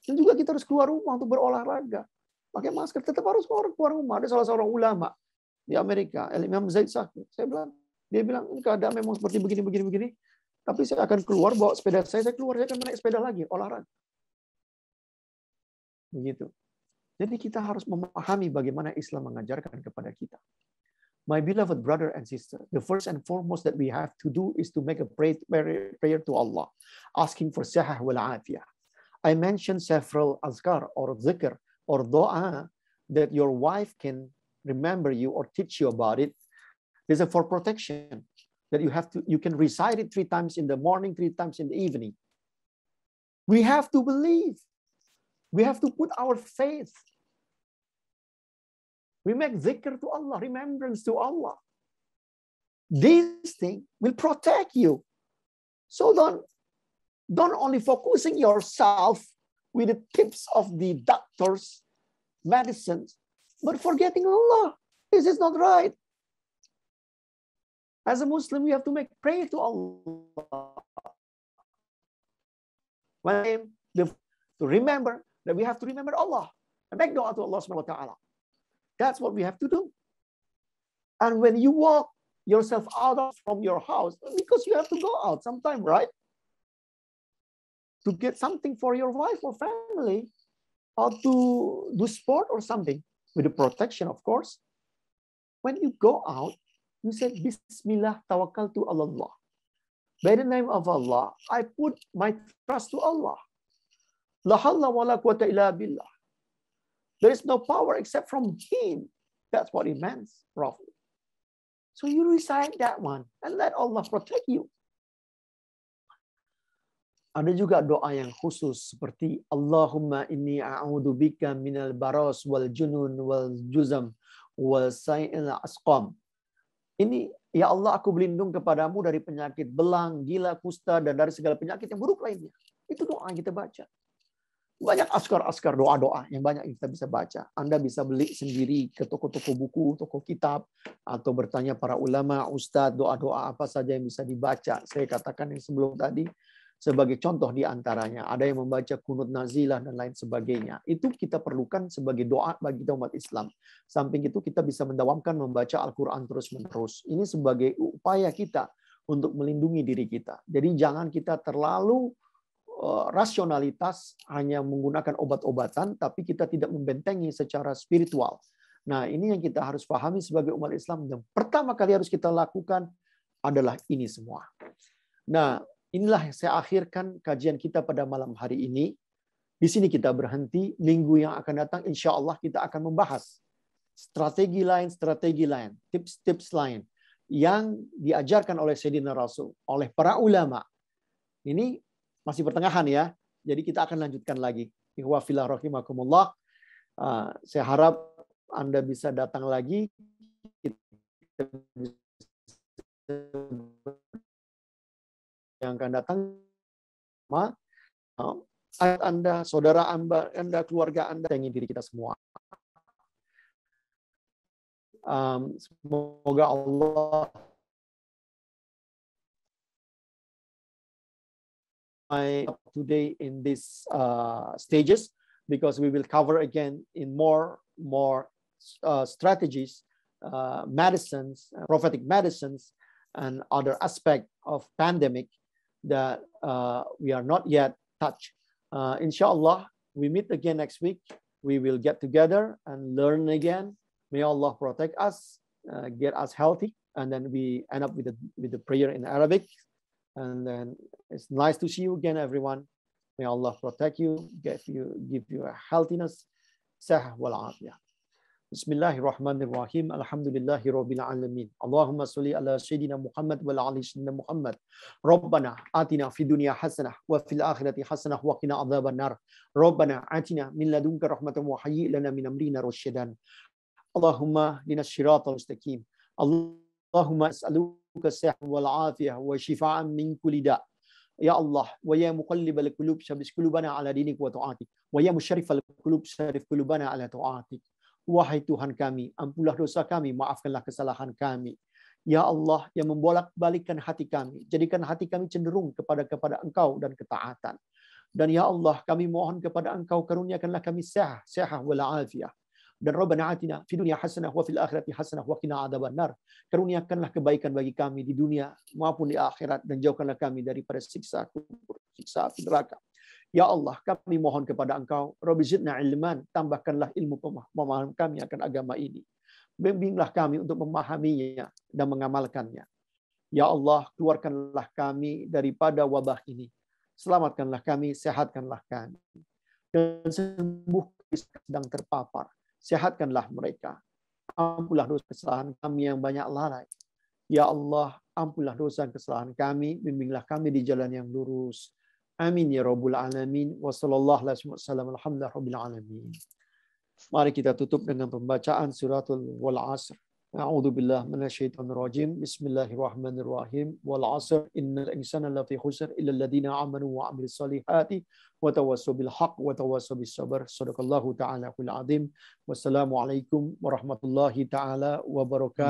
Dan juga kita harus keluar rumah untuk berolahraga. Pakai masker, tetap harus keluar rumah. Ada salah seorang ulama di Amerika, Imam Zaid Sakir. Dia bilang, ini keadaan memang seperti begini. Tapi saya akan keluar, bawa sepeda saya keluar, saya akan naik sepeda lagi, olahraga. Begitu. Jadi kita harus memahami bagaimana Islam mengajarkan kepada kita. My beloved brother and sister, the first and foremost that we have to do is to make a prayer to Allah, asking for sihah wal afiyah. I mentioned several azkar or zikr or doa that your wife can remember you or teach you about it. There's a for protection that you can recite it 3 times in the morning, 3 times in the evening. We have to believe. We have to put our faith. We make zikr to Allah, remembrance to Allah. This thing will protect you. So Don't only focusing yourself with the tips of the doctors, medicines, but forgetting Allah. This is not right. As a Muslim, we have to make prayer to Allah. To remember that we have to remember Allah and make dua to Allah subhanahu wa ta'ala. That's what we have to do. And when you walk yourself out from your house, because you have to go out sometime, right? To get something for your wife or family, or to do sport or something, with the protection, of course. When you go out, you say, Bismillah tawakkaltu ala Allah. By the name of Allah, I put my trust to Allah. La hawla wa la quwwata illa billah. There is no power except from Him. That's what it means, roughly. So you recite that one and let Allah protect you. Ada juga doa yang khusus seperti Allahumma inni a'udzubika minal baras wal junun wal juzam wal sa'il asqam. Ini, ya Allah, aku berlindung kepadamu dari penyakit belang, gila, kusta, dan dari segala penyakit yang buruk lainnya. Itu doa yang kita baca. Banyak askar-askar doa-doa yang banyak yang kita bisa baca. Anda bisa beli sendiri ke toko-toko buku, toko kitab, atau bertanya para ulama, ustadz, doa-doa apa saja yang bisa dibaca. Saya katakan yang sebelum tadi, sebagai contoh di antaranya, ada yang membaca kunut nazilah dan lain sebagainya. Itu kita perlukan sebagai doa bagi kita umat Islam. Samping itu kita bisa mendawamkan membaca Al-Quran terus-menerus. Ini sebagai upaya kita untuk melindungi diri kita. Jadi jangan kita terlalu rasionalitas hanya menggunakan obat-obatan, tapi kita tidak membentengi secara spiritual. Nah, ini yang kita harus pahami sebagai umat Islam. Yang pertama kali harus kita lakukan adalah ini semua. Nah, inilah yang saya akhirkan kajian kita pada malam hari ini. Di sini kita berhenti. Minggu yang akan datang, insya Allah kita akan membahas strategi lain, tips-tips lain yang diajarkan oleh Sayyidina Rasul, oleh para ulama. Ini masih pertengahan ya, jadi kita akan lanjutkan lagi. Ikhwa fillah rahimakumullah. Saya harap Anda bisa datang lagi. Yang akan datang, ayat Anda, saudara Anda, keluarga Anda, sayangi diri kita semua. Semoga Allah today in these stages, because we will cover again in more strategies, medicines, prophetic medicines, and other aspect of pandemic that we are not yet touched. Inshallah, we meet again next week. We will get together and learn again. May Allah protect us, get us healthy, and then we end up with the prayer in Arabic. And then it's nice to see you again, everyone. May Allah protect you, give you a healthiness, sahah wal afiyah. Bismillahirrahmanirrahim. Alhamdulillahi rabbil alamin. Allahumma sholli ala sayyidina Muhammad wa ala ali sayyidina Muhammad. Rabbana atina fid dunya hasanah wa fil akhirati hasanah wa qina adzabannar. Rabbana atina min ladunka rahmatan wa hayyi lana min amrina rasyadan. Allahumma dinas syiratal mustaqim. Allahumma as'aluka sihhatan wal afiyah wa shifaan min kulli da'. Ya Allah, wa ya muqallibal qulub syabbis qulubana ala dinik wa ta'atik. Wa ya musyarrifal qulub syarrif qulubana ala ta'atik. Wahai Tuhan kami, ampunlah dosa kami, maafkanlah kesalahan kami. Ya Allah, yang membolak-balikkan hati kami, jadikan hati kami cenderung kepada Engkau dan ketaatan. Dan ya Allah, kami mohon kepada Engkau, karuniakanlah kami sihah wal afiyah. Dan Rabbana atina fid dunya hasanah wa fil akhirati hasanah wa qina adzabannar. Karuniakanlah kebaikan bagi kami di dunia maupun di akhirat, dan jauhkanlah kami daripada siksa kubur, siksa api neraka. Ya Allah, kami mohon kepada Engkau, Rabbi zidna ilman, tambahkanlah ilmu pemahaman kami akan agama ini. Bimbinglah kami untuk memahaminya dan mengamalkannya. Ya Allah, keluarkanlah kami daripada wabah ini. Selamatkanlah kami, sehatkanlah kami. Dan sembuhkan yang sedang terpapar. Sehatkanlah mereka. Ampunlah dosa kesalahan kami yang banyak lalai. Ya Allah, ampunlah dosa kesalahan kami, bimbinglah kami di jalan yang lurus. Amin ya rabbul alamin. Wa sallallahu alaihi wasallam. Alhamdulillah rabbil alamin. Mari kita tutup dengan pembacaan suratul wal asr. A'udzu billahi minasyaitonir rajim. Bismillahirrahmanirrahim. Wal 'asr innal insana lafi khusr illa alladziina aamanu wa 'amilus solihati wa tawassaw bil haqq wa tawassaw bis sabr. Shadaqallahu ta'ala al azim. Wassalamualaikum warahmatullahi taala wabarakatuh.